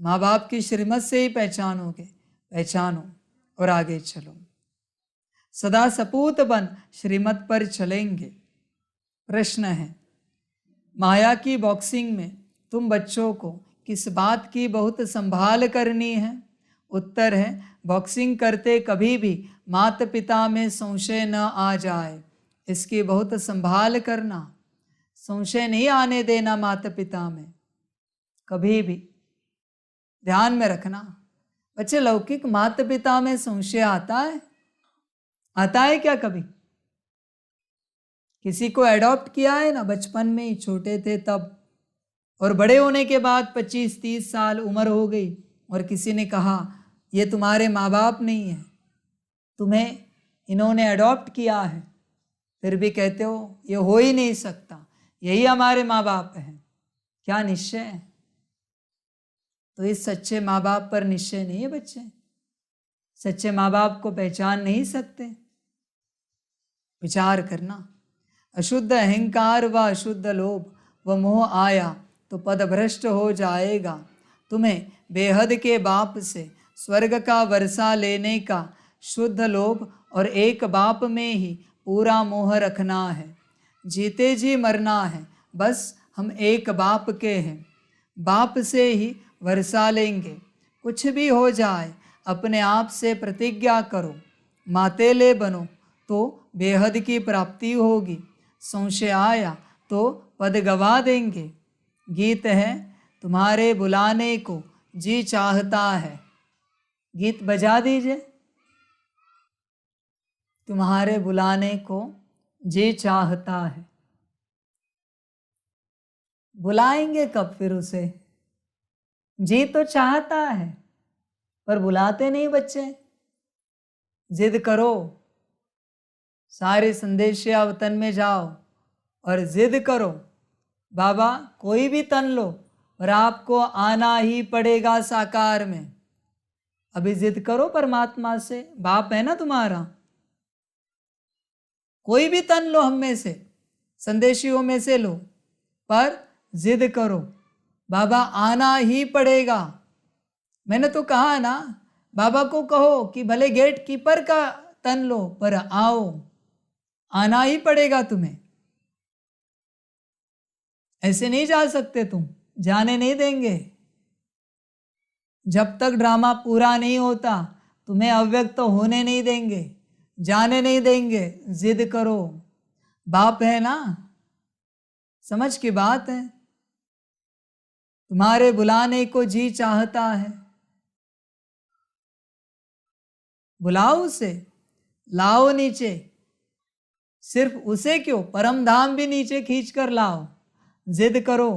माँ बाप की श्रीमत से ही पहचानोगे। पहचानो और आगे चलो, सदा सपूत बन श्रीमत पर चलेंगे। प्रश्न है, माया की बॉक्सिंग में तुम बच्चों को किस बात की बहुत संभाल करनी है? उत्तर है, बॉक्सिंग करते कभी भी माता पिता में संशय न आ जाए, इसकी बहुत संभाल करना। संशय नहीं आने देना माता पिता में, कभी भी ध्यान में रखना। बच्चे लौकिक माता पिता में संशय आता है? आता है क्या कभी? किसी को एडॉप्ट किया है ना, बचपन में ही छोटे थे तब, और बड़े होने के बाद 25-30 साल उम्र हो गई और किसी ने कहा ये तुम्हारे माँ बाप नहीं है, तुम्हें इन्होंने एडॉप्ट किया है, फिर भी कहते हो ये हो ही नहीं सकता, यही हमारे माँ बाप हैं। क्या निश्चय है? तो इस सच्चे माँ बाप पर निश्चय नहीं है बच्चे, सच्चे माँ बाप को पहचान नहीं सकते। विचार करना, अशुद्ध अहंकार व अशुद्ध लोभ व मोह आया तो पदभ्रष्ट हो जाएगा। तुम्हें बेहद के बाप से स्वर्ग का वर्षा लेने का शुद्ध लोभ और एक बाप में ही पूरा मोह रखना है। जीते जी मरना है, बस हम एक बाप के हैं, बाप से ही वर्षा लेंगे। कुछ भी हो जाए अपने आप से प्रतिज्ञा करो, मातेले बनो तो बेहद की प्राप्ति होगी। संशय आया तो पद गवा देंगे। गीत है, तुम्हारे बुलाने को जी चाहता है। गीत बजा दीजिए। तुम्हारे बुलाने को जी चाहता है। बुलाएंगे कब फिर उसे? जी तो चाहता है पर बुलाते नहीं बच्चे। जिद करो, सारे संदेशिया वतन में जाओ और जिद करो, बाबा कोई भी तन लो और आपको आना ही पड़ेगा साकार में। अभी जिद करो परमात्मा से, बाप है ना तुम्हारा। कोई भी तन लो, हम में से, संदेशियों में से लो, पर जिद करो, बाबा आना ही पड़ेगा। मैंने तो कहा ना, बाबा को कहो कि भले गेट कीपर का तन लो पर आओ, आना ही पड़ेगा तुम्हें। ऐसे नहीं जा सकते तुम, जाने नहीं देंगे। जब तक ड्रामा पूरा नहीं होता तुम्हें अव्यक्त होने नहीं देंगे, जाने नहीं देंगे। जिद करो, बाप है ना, समझ की बात है। तुम्हारे बुलाने को जी चाहता है, बुलाओ उसे, लाओ नीचे। सिर्फ उसे क्यों, परम धाम भी नीचे खींच कर लाओ। जिद करो।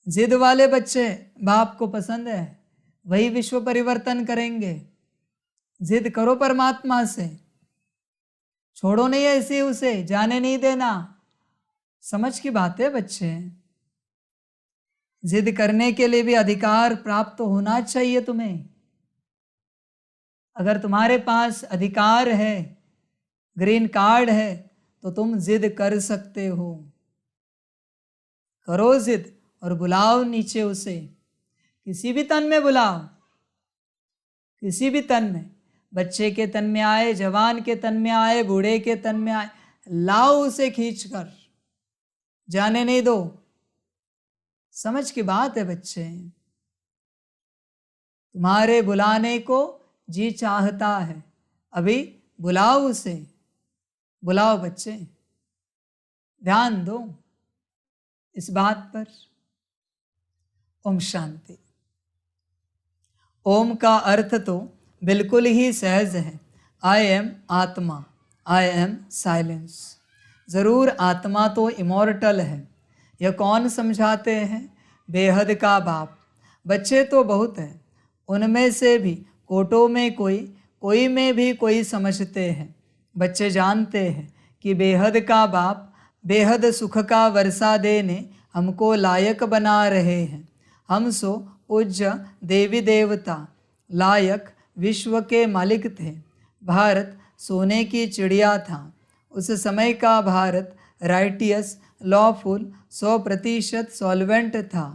जिद वाले बच्चे बाप को पसंद है, वही विश्व परिवर्तन करेंगे। जिद करो परमात्मा से, छोड़ो नहीं ऐसे उसे, जाने नहीं देना। समझ की बात है बच्चे। जिद करने के लिए भी अधिकार प्राप्त होना चाहिए तुम्हें। अगर तुम्हारे पास अधिकार है, ग्रीन कार्ड है, तो तुम जिद कर सकते हो। करो जिद और बुलाओ नीचे उसे। किसी भी तन में बुलाओ, किसी भी तन में, बच्चे के तन में आए, जवान के तन में आए, बूढ़े के तन में आए, लाओ उसे खींचकर, जाने नहीं दो। समझ की बात है बच्चे, तुम्हारे बुलाने को जी चाहता है, अभी बुलाओ उसे, बुलाओ बच्चे, ध्यान दो इस बात पर। ओम शांति। ओम का अर्थ तो बिल्कुल ही सहज है। आई एम आत्मा, आई एम साइलेंस। ज़रूर आत्मा तो इमॉर्टल है। यह कौन समझाते हैं? बेहद का बाप। बच्चे तो बहुत हैं, उनमें से भी कोटों में कोई, कोई में भी कोई समझते हैं। बच्चे जानते हैं कि बेहद का बाप बेहद सुख का वर्षा देने हमको लायक बना रहे हैं। हम सो पूज्य देवी देवता लायक विश्व के मालिक थे। भारत सोने की चिड़िया था। उस समय का भारत राइटियस, लॉफुल, 100% सॉल्वेंट था।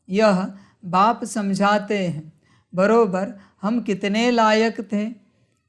यह बाप समझाते हैं। बरोबर हम कितने लायक थे,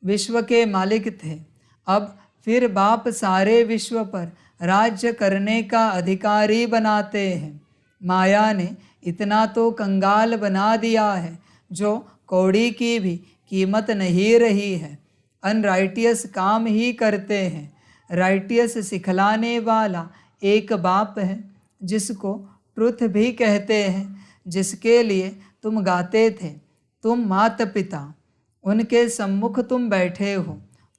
विश्व के मालिक थे। अब फिर बाप सारे विश्व पर राज्य करने का अधिकारी बनाते हैं। माया ने इतना तो कंगाल बना दिया है जो कौड़ी की भी कीमत नहीं रही है। अनराइटियस काम ही करते हैं। राइटियस सिखलाने वाला एक बाप है जिसको ट्रुथ भी कहते हैं, जिसके लिए तुम गाते थे। तुम माता पिता, उनके सम्मुख तुम बैठे हो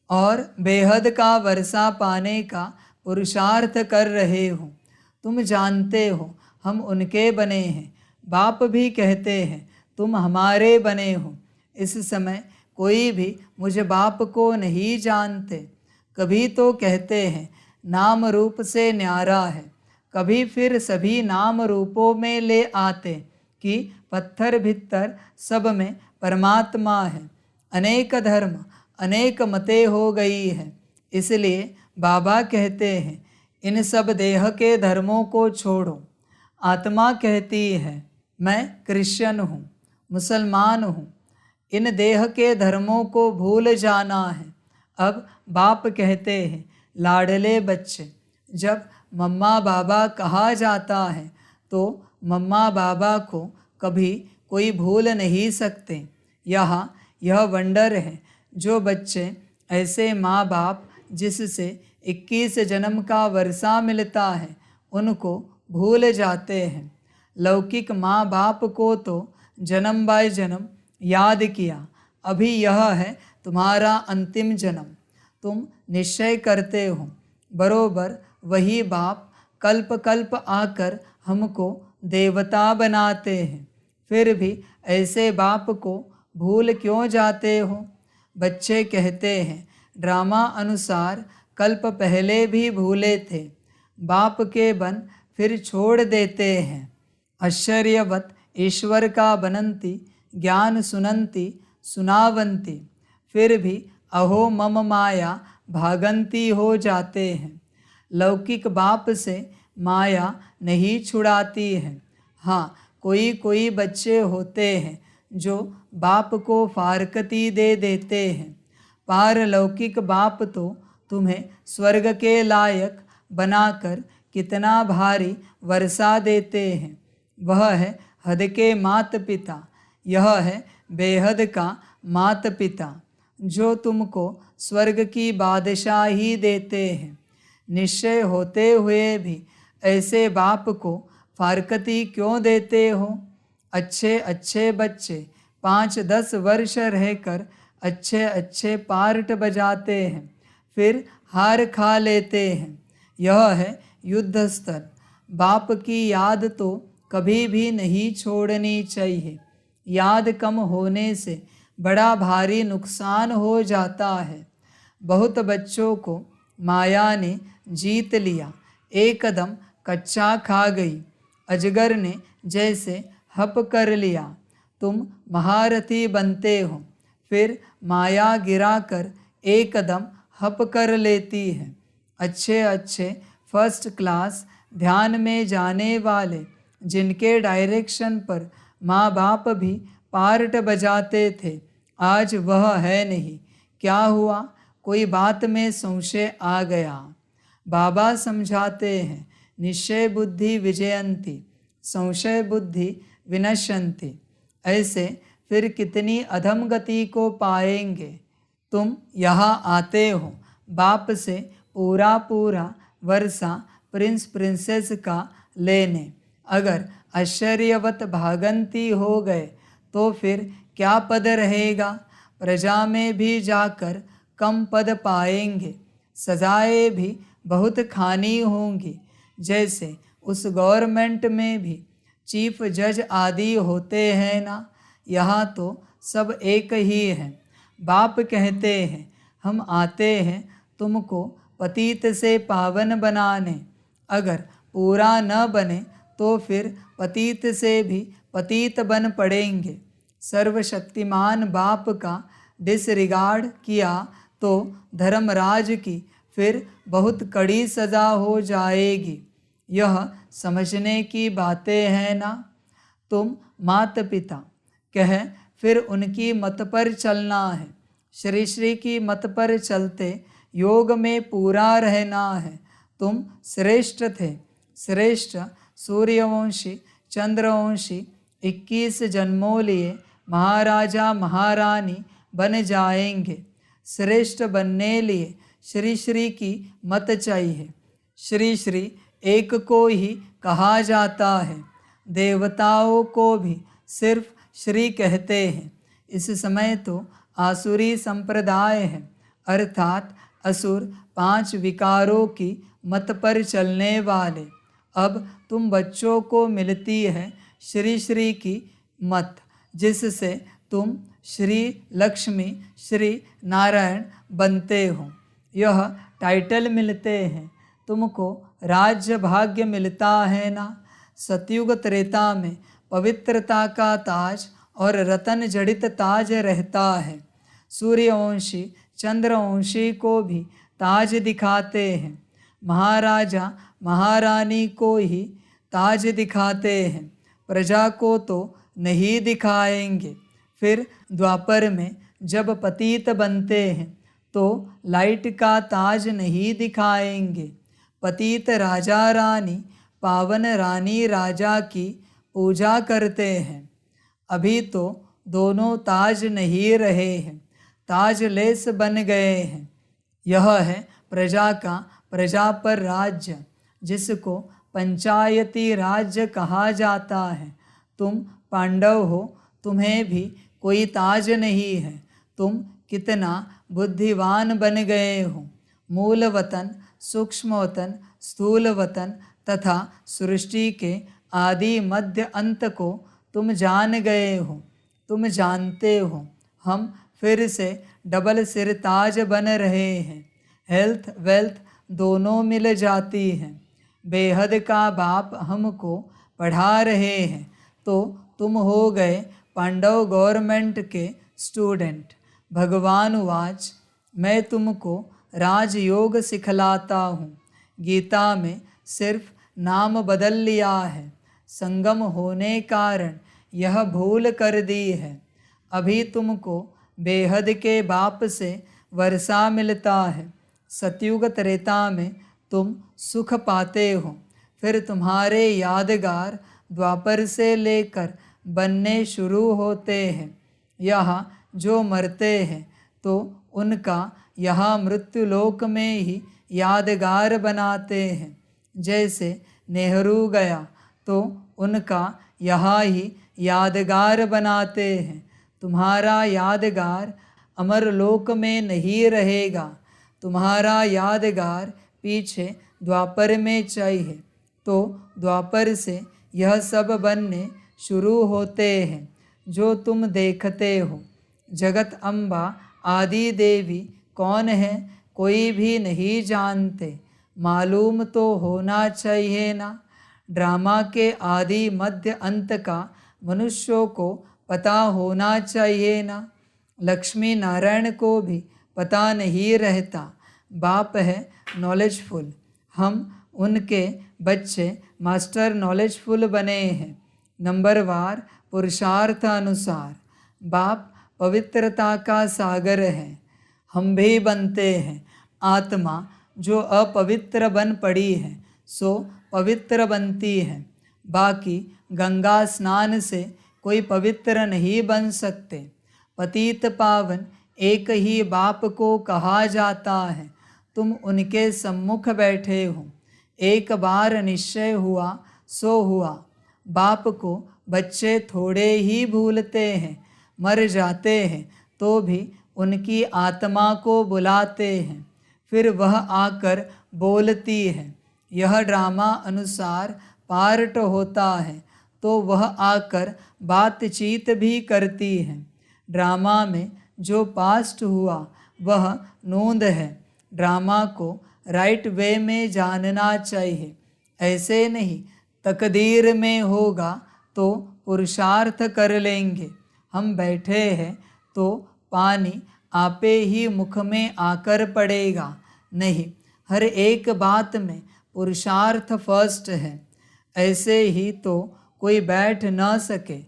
और बेहद का वर्षा पाने का पुरुषार्थ कर रहे हो। तुम जानते हो हम उनके बने हैं। बाप भी कहते हैं तुम हमारे बने हो। इस समय कोई भी मुझे बाप को नहीं जानते। कभी तो कहते हैं नाम रूप से न्यारा है, कभी फिर सभी नाम रूपों में ले आते कि पत्थर भीतर सब में परमात्मा है। अनेक धर्म, अनेक मतें हो गई है। इसलिए बाबा कहते हैं इन सब देह के धर्मों को छोड़ो। आत्मा कहती है मैं क्रिश्चियन हूँ, मुसलमान हूँ। इन देह के धर्मों को भूल जाना है। अब बाप कहते हैं लाडले बच्चे, जब मम्मा बाबा कहा जाता है तो मम्मा बाबा को कभी कोई भूल नहीं सकते। यहाँ यह वंडर है जो बच्चे ऐसे माँ बाप जिससे 21 जन्म का वर्षा मिलता है उनको भूल जाते हैं। लौकिक माँ बाप को तो जन्म बाय जन्म याद किया। अभी यह है तुम्हारा अंतिम जन्म। तुम निश्चय करते हो बरोबर वही बाप कल्प कल्प आकर हमको देवता बनाते हैं। फिर भी ऐसे बाप को भूल क्यों जाते हो? बच्चे कहते हैं ड्रामा अनुसार कल्प पहले भी भूले थे। बाप के बन फिर छोड़ देते हैं। आश्चर्यवत ईश्वर का बनंती, ज्ञान सुनंती सुनावंती, फिर भी अहो मम माया भागंती हो जाते हैं। लौकिक बाप से माया नहीं छुड़ाती है। हाँ, कोई कोई बच्चे होते हैं जो बाप को फारकती दे देते हैं। पारलौकिक बाप तो तुम्हें स्वर्ग के लायक बनाकर कितना भारी वर्षा देते हैं। वह है हद के मात पिता, यह है बेहद का मात पिता जो तुमको स्वर्ग की बादशाही देते हैं। निश्चय होते हुए भी ऐसे बाप को फारकती क्यों देते हो? अच्छे अच्छे बच्चे 5-10 वर्ष रहकर अच्छे अच्छे पार्ट बजाते हैं, फिर हार खा लेते हैं। यह है युद्ध स्थल। बाप की याद तो कभी भी नहीं छोड़नी चाहिए। याद कम होने से बड़ा भारी नुकसान हो जाता है। बहुत बच्चों को माया ने जीत लिया, एकदम कच्चा खा गई। अजगर ने जैसे हप कर लिया। तुम महारथी बनते हो, फिर माया गिराकर एकदम हप कर लेती है। अच्छे अच्छे फर्स्ट क्लास ध्यान में जाने वाले जिनके डायरेक्शन पर माँ बाप भी पार्ट बजाते थे, आज वह है नहीं। क्या हुआ? कोई बात में संशय आ गया। बाबा समझाते हैं, निश्चय बुद्धि विजयंती, संशय बुद्धि विनश्यंती। ऐसे फिर कितनी अधम गति को पाएंगे। तुम यहाँ आते हो बाप से पूरा वर्षा प्रिंस प्रिंसेस का लेने, अगर आश्चर्यवत भागंती हो गए तो फिर क्या पद रहेगा। प्रजा में भी जाकर कम पद पाएंगे, सजाएं भी बहुत खानी होंगी। जैसे उस गवर्नमेंट में भी चीफ जज आदि होते हैं ना, यहाँ तो सब एक ही हैं। बाप कहते हैं, हम आते हैं तुमको पतित से पावन बनाने, अगर पूरा न बने तो फिर पतित से भी पतित बन पड़ेंगे। सर्वशक्तिमान बाप का डिसरिगार्ड किया तो धर्मराज की फिर बहुत कड़ी सज़ा हो जाएगी। यह समझने की बातें हैं ना। तुम माता पिता कह फिर उनकी मत पर चलना है। श्री श्री की मत पर चलते योग में पूरा रहना है। तुम श्रेष्ठ थे, श्रेष्ठ सूर्यवंशी चंद्रवंशी 21 जन्मों लिए महाराजा महारानी बन जाएंगे। श्रेष्ठ बनने लिए श्री श्री की मत चाहिए। श्री श्री एक को ही कहा जाता है, देवताओं को भी सिर्फ श्री कहते हैं। इस समय तो आसुरी संप्रदाय है, अर्थात असुर 5 विकारों की मत पर चलने वाले। अब तुम बच्चों को मिलती है श्री श्री की मत, जिससे तुम श्री लक्ष्मी श्री नारायण बनते हो। यह टाइटल मिलते हैं, तुमको राज्य भाग्य मिलता है ना। सतयुग त्रेता में पवित्रता का ताज और रतन जड़ित ताज रहता है। सूर्यवंशी चंद्रवंशी को भी ताज दिखाते हैं, महाराजा महारानी को ही ताज दिखाते हैं, प्रजा को तो नहीं दिखाएंगे। फिर द्वापर में जब पतित बनते हैं तो लाइट का ताज नहीं दिखाएंगे। पतित राजा रानी पावन रानी राजा की पूजा करते हैं। अभी तो दोनों ताज नहीं रहे हैं, ताजलेस बन गए हैं। यह है प्रजा का प्रजा पर राज्य, जिसको पंचायती राज्य कहा जाता है। तुम पांडव हो, तुम्हें भी कोई ताज नहीं है। तुम कितना बुद्धिवान बन गए हो। मूल वतन, सूक्ष्म वतन, स्थूल वतन तथा सृष्टि के आदि मध्य अंत को तुम जान गए हो। तुम जानते हो हम फिर से डबल सिरताज बन रहे हैं। हेल्थ वेल्थ दोनों मिल जाती हैं। बेहद का बाप हमको पढ़ा रहे हैं तो तुम हो गए पांडव गवर्नमेंट के स्टूडेंट। भगवान वाच, मैं तुमको राजयोग सिखलाता हूँ। गीता में सिर्फ नाम बदल लिया है, संगम होने कारण यह भूल कर दी है। अभी तुमको बेहद के बाप से वर्षा मिलता है। सतयुग त्रेता में तुम सुख पाते हो। फिर तुम्हारे यादगार द्वापर से लेकर बनने शुरू होते हैं। यहाँ जो मरते हैं तो उनका यहाँ मृत्युलोक में ही यादगार बनाते हैं। जैसे नेहरू गया तो उनका यहाँ ही यादगार बनाते हैं। तुम्हारा यादगार अमर लोक में नहीं रहेगा। तुम्हारा यादगार पीछे द्वापर में चाहिए, तो द्वापर से यह सब बनने शुरू होते हैं जो तुम देखते हो। जगत अम्बा आदि देवी कौन है, कोई भी नहीं जानते। मालूम तो होना चाहिए ना। ड्रामा के आदि मध्य अंत का मनुष्यों को पता होना चाहिए ना। लक्ष्मी नारायण को भी पता नहीं रहता। बाप है नॉलेजफुल, हम उनके बच्चे मास्टर नॉलेजफुल बने हैं। नंबरवार पुरुषार्थ अनुसार बाप पवित्रता का सागर है, हम भी बनते हैं। आत्मा जो अपवित्र बन पड़ी है सो पवित्र बनती है। बाकी गंगा स्नान से कोई पवित्र नहीं बन सकते। पतित पावन एक ही बाप को कहा जाता है। तुम उनके सम्मुख बैठे हो। एक बार निश्चय हुआ सो हुआ। बाप को बच्चे थोड़े ही भूलते हैं, मर जाते हैं तो भी उनकी आत्मा को बुलाते हैं, फिर वह आकर बोलती है। यह ड्रामा अनुसार पार्ट होता है तो वह आकर बातचीत भी करती है। ड्रामा में जो पास्ट हुआ वह नोंद है। ड्रामा को राइट वे में जानना चाहिए, ऐसे नहीं तकदीर में होगा तो पुरुषार्थ कर लेंगे। हम बैठे हैं तो पानी आपे ही मुख में आकर पड़ेगा, नहीं, हर एक बात में पुरुषार्थ फर्स्ट है। ऐसे ही तो कोई बैठ न सके,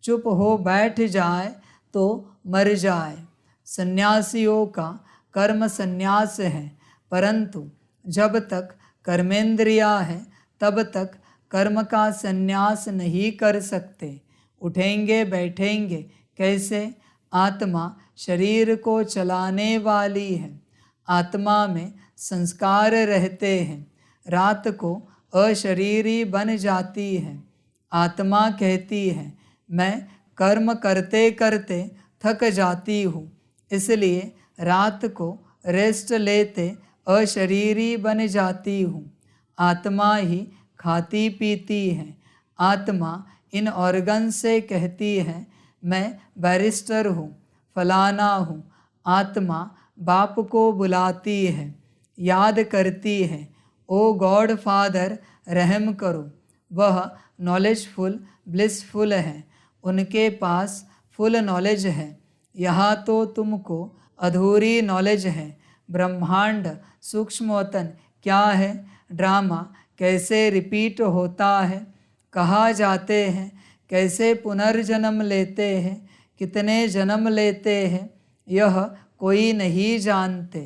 चुप हो बैठ जाए तो मर जाए। सन्यासियों का कर्म संन्यास है, परंतु जब तक कर्मेंद्रिया है तब तक कर्म का संन्यास नहीं कर सकते। उठेंगे बैठेंगे कैसे? आत्मा शरीर को चलाने वाली है। आत्मा में संस्कार रहते हैं। रात को अशरीरी बन जाती है। आत्मा कहती है मैं कर्म करते करते थक जाती हूँ, इसलिए रात को रेस्ट लेते अशरीरी बन जाती हूँ। आत्मा ही खाती पीती है। आत्मा इन ऑर्गन से कहती है मैं बैरिस्टर हूँ, फलाना हूँ। आत्मा बाप को बुलाती है, याद करती है, ओ गॉड फादर रहम करो। वह नॉलेजफुल ब्लिसफुल है, उनके पास फुल नॉलेज है। यहाँ तो तुमको अधूरी नॉलेज है। ब्रह्मांड सूक्ष्मवतन क्या है? ड्रामा कैसे रिपीट होता है? कहाँ जाते हैं? कैसे पुनर्जन्म लेते हैं? कितने जन्म लेते हैं? यह कोई नहीं जानते।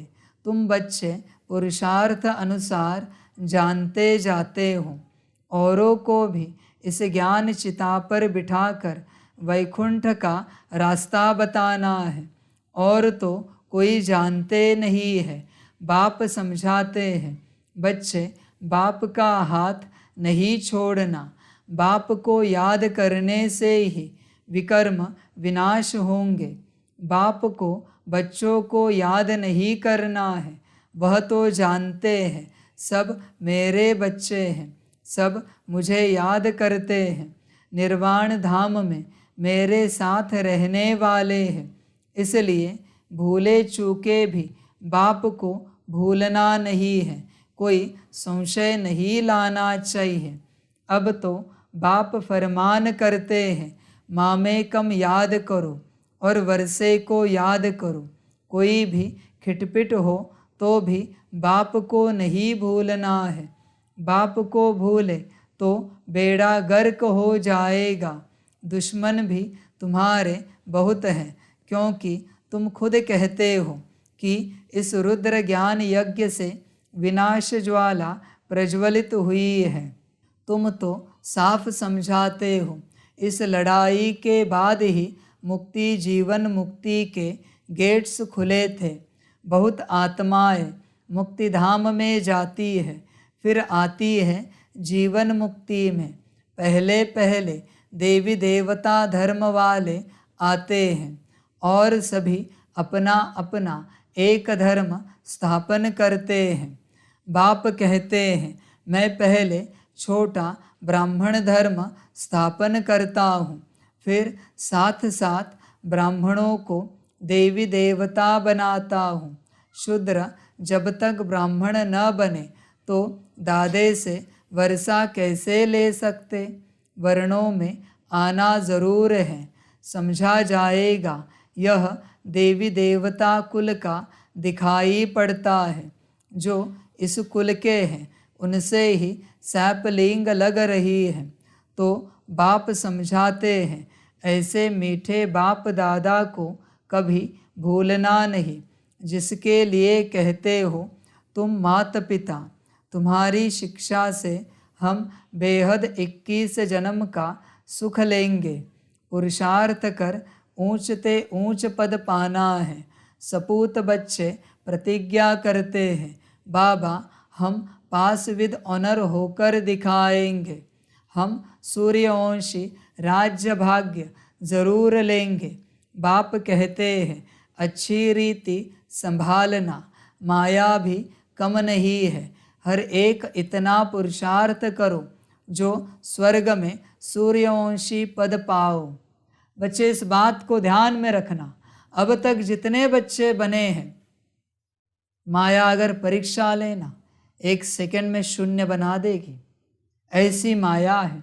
तुम बच्चे पुरुषार्थ अनुसार जानते जाते हो। औरों को भी इस ज्ञान चिता पर बिठाकर वैकुंठ का रास्ता बताना है। और तो कोई जानते नहीं है। बाप समझाते हैं, बच्चे बाप का हाथ नहीं छोड़ना। बाप को याद करने से ही विकर्म विनाश होंगे। बाप को बच्चों को याद नहीं करना है। वह तो जानते हैं सब मेरे बच्चे हैं, सब मुझे याद करते हैं, निर्वाण धाम में मेरे साथ रहने वाले हैं। इसलिए भूले चूके भी बाप को भूलना नहीं है। कोई संशय नहीं लाना चाहिए। अब तो बाप फरमान करते हैं मामेकम याद करो और वर्षे को याद करो। कोई भी खिटपिट हो तो भी बाप को नहीं भूलना है। बाप को भूले तो बेड़ा गर्क हो जाएगा। दुश्मन भी तुम्हारे बहुत हैं, क्योंकि तुम खुद कहते हो कि इस रुद्र ज्ञान यज्ञ से विनाश ज्वाला प्रज्वलित हुई है। तुम तो साफ समझाते हो इस लड़ाई के बाद ही मुक्ति जीवन मुक्ति के गेट्स खुले थे। बहुत आत्माएं मुक्ति धाम में जाती है, फिर आती है जीवन मुक्ति में। पहले पहले देवी देवता धर्म वाले आते हैं और सभी अपना अपना एक धर्म स्थापन करते हैं। बाप कहते हैं मैं पहले छोटा ब्राह्मण धर्म स्थापन करता हूँ, फिर साथ साथ ब्राह्मणों को देवी देवता बनाता हूँ। शूद्र जब तक ब्राह्मण न बने तो दादे से वर्षा कैसे ले सकते? वर्णों में आना जरूर है, समझा जाएगा। यह देवी देवता कुल का दिखाई पड़ता है। जो इस कुल के हैं उनसे ही सैपलिंग लग रही है। तो बाप समझाते हैं, ऐसे मीठे बाप दादा को कभी भूलना नहीं, जिसके लिए कहते हो तुम माता पिता। तुम्हारी शिक्षा से हम बेहद 21 जन्म का सुख लेंगे। पुरुषार्थ कर ऊंच ते ऊंच पद पाना है। सपूत बच्चे प्रतिज्ञा करते हैं, बाबा हम पास विद ऑनर होकर दिखाएंगे। हम सूर्यवंशी राज्य भाग्य जरूर लेंगे। बाप कहते हैं, अच्छी रीति संभालना, माया भी कम नहीं है। हर एक इतना पुरुषार्थ करो जो स्वर्ग में सूर्यवंशी पद पाओ। बच्चे इस बात को ध्यान में रखना, अब तक जितने बच्चे बने हैं, माया अगर परीक्षा लेना 1 सेकंड में शून्य बना देगी, ऐसी माया है।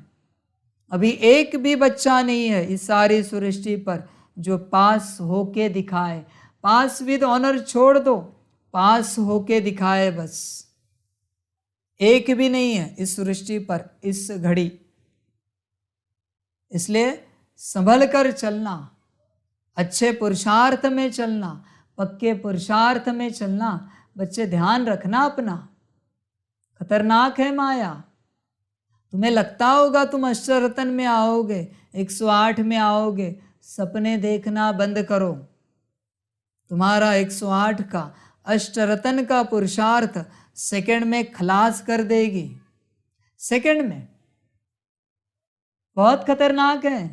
अभी एक भी बच्चा नहीं है इस सारी सृष्टि पर जो पास होके दिखाए। पास विद ऑनर छोड़ दो, पास होके दिखाए बस। एक भी नहीं है इस सृष्टि पर इस घड़ी। इसलिए संभल कर चलना, अच्छे पुरुषार्थ में चलना, पक्के पुरुषार्थ में चलना। बच्चे ध्यान रखना अपना, खतरनाक है माया। तुम्हें लगता होगा तुम अष्टरत्न में आओगे, 108 में आओगे। सपने देखना बंद करो। तुम्हारा 108 का अष्टरत्न का पुरुषार्थ सेकंड में खलास कर देगी। सेकंड में। बहुत खतरनाक है।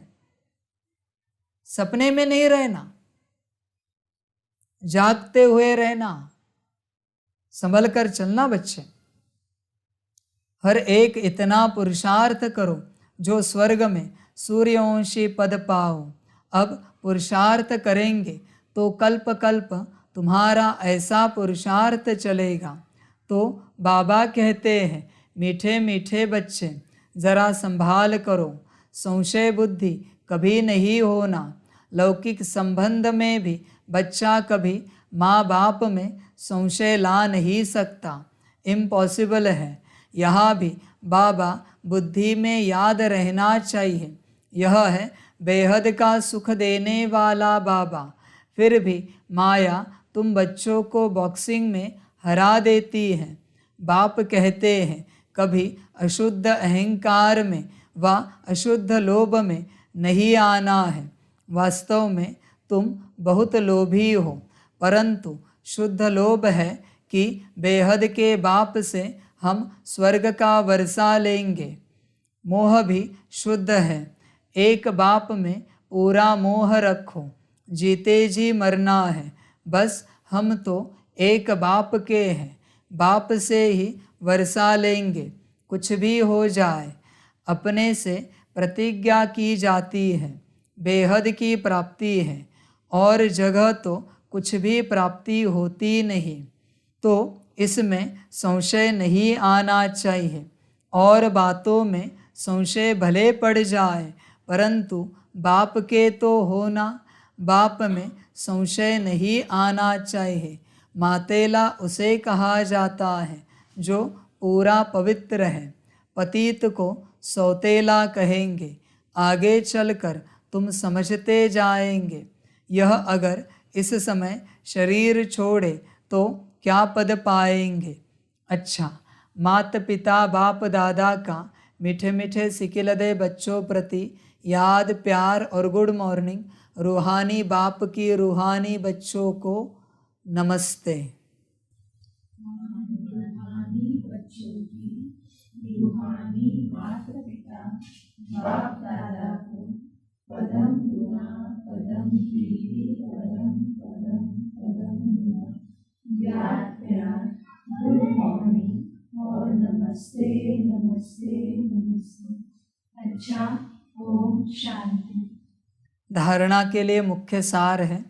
सपने में नहीं रहना, जागते हुए रहना, संभल कर चलना बच्चे। हर एक इतना पुरुषार्थ करो जो स्वर्ग में सूर्यवंशी पद पाओ। अब पुरुषार्थ करेंगे तो कल्प कल्प तुम्हारा ऐसा पुरुषार्थ चलेगा। तो बाबा कहते हैं, मीठे मीठे बच्चे जरा संभाल करो, संशय बुद्धि कभी नहीं होना। लौकिक संबंध में भी बच्चा कभी माँ बाप में संशय ला नहीं सकता, इम्पॉसिबल है। यहाँ भी बाबा बुद्धि में याद रहना चाहिए, यह है बेहद का सुख देने वाला बाबा। फिर भी माया तुम बच्चों को बॉक्सिंग में हरा देती है। बाप कहते हैं, कभी अशुद्ध अहंकार में व अशुद्ध लोभ में नहीं आना है। वास्तव में तुम बहुत लोभी हो, परंतु शुद्ध लोभ है कि बेहद के बाप से हम स्वर्ग का वर्षा लेंगे। मोह भी शुद्ध है। एक बाप में पूरा मोह रखो, जीते जी मरना है। बस हम तो एक बाप के हैं, बाप से ही वर्षा लेंगे। कुछ भी हो जाए, अपने से प्रतिज्ञा की जाती है, बेहद की प्राप्ति है, और जगह तो कुछ भी प्राप्ति होती नहीं। तो इसमें संशय नहीं आना चाहिए। और बातों में संशय भले पड़ जाए, परंतु बाप के तो होना, बाप में संशय नहीं आना चाहिए। मातेला उसे कहा जाता है जो पूरा पवित्र है। पतित को सौतेला कहेंगे। आगे चलकर तुम समझते जाएंगे। यह अगर इस समय शरीर छोड़े तो क्या पद पाएंगे। अच्छा, माता पिता बाप दादा का मीठे मीठे सिकिलदे बच्चों प्रति याद, प्यार और गुड मॉर्निंग। रूहानी बाप की रूहानी बच्चों को नमस्ते। रूहानी बच्चों की रूहानी माता पिता बाप दादा को पदम गुना पदम कीर्ति पदम पदम पदम गुना याद, प्यार, गुड मॉर्निंग और नमस्ते नमस्ते नमस्ते। अच्छा, ओम शांति। धारणा के लिए मुख्य सार है।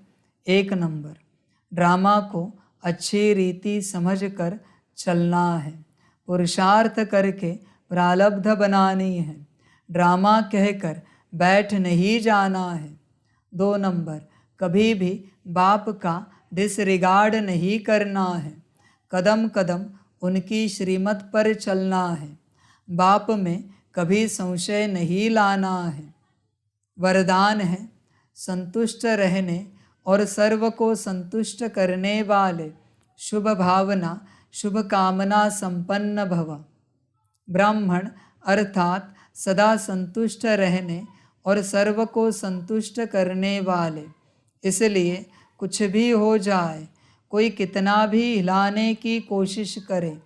1 नंबर, ड्रामा को अच्छी रीति समझकर चलना है। पुरुषार्थ करके प्रारब्ध बनानी है। ड्रामा कहकर बैठ नहीं जाना है। 2 नंबर, कभी भी बाप का डिसरिगार्ड नहीं करना है। कदम कदम उनकी श्रीमत पर चलना है। बाप में कभी संशय नहीं लाना है। वरदान है संतुष्ट रहने और सर्व को संतुष्ट करने वाले शुभ भावना शुभ कामना संपन्न भव। ब्राह्मण अर्थात सदा संतुष्ट रहने और सर्व को संतुष्ट करने वाले। इसलिए कुछ भी हो जाए, कोई कितना भी हिलाने की कोशिश करे,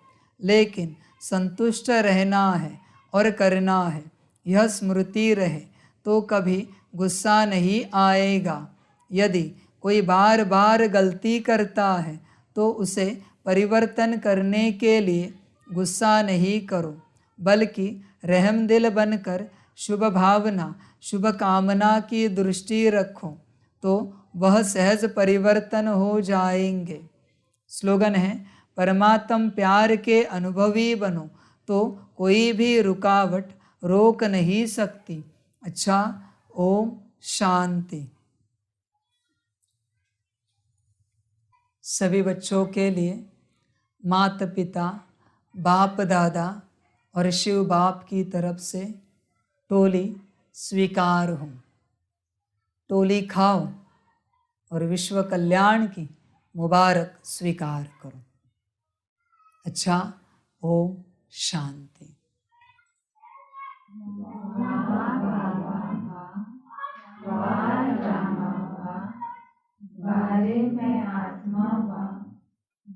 लेकिन संतुष्ट रहना है और करना है। यह स्मृति रहे तो कभी गुस्सा नहीं आएगा। यदि कोई बार बार गलती करता है तो उसे परिवर्तन करने के लिए गुस्सा नहीं करो, बल्कि रहमदिल बनकर शुभ भावना शुभ कामना की दृष्टि रखो तो वह सहज परिवर्तन हो जाएंगे। स्लोगन है परमात्म प्यार के अनुभवी बनो तो कोई भी रुकावट रोक नहीं सकती। अच्छा, ओम शांति। सभी बच्चों के लिए माता पिता, बाप दादा और शिव बाप की तरफ से टोली स्वीकार हो। टोली खाओ और विश्व कल्याण की मुबारक स्वीकार करो। अच्छा, ओम शांति। बारे मैं आत्मा बा,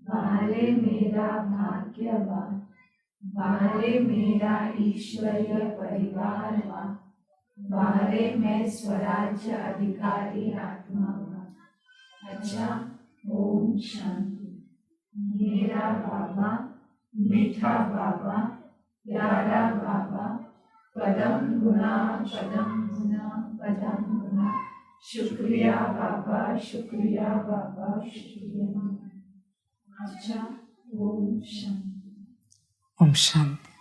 बारे मेरा भाग्य बा, बारे मेरा ईश्वरीय परिवार बा, बारे मैं स्वराज्य अधिकारी आत्मा बा। अच्छा, ओम शांति। मेरा बाबा, मीठा बाबा, प्यारा बाबा, पदम गुना पदम गुना पदम गुना। शुक्रिया बाबा, शुक्रिया बाबा, शुक्रिया। अच्छा, ओम शांति। ओम शांति।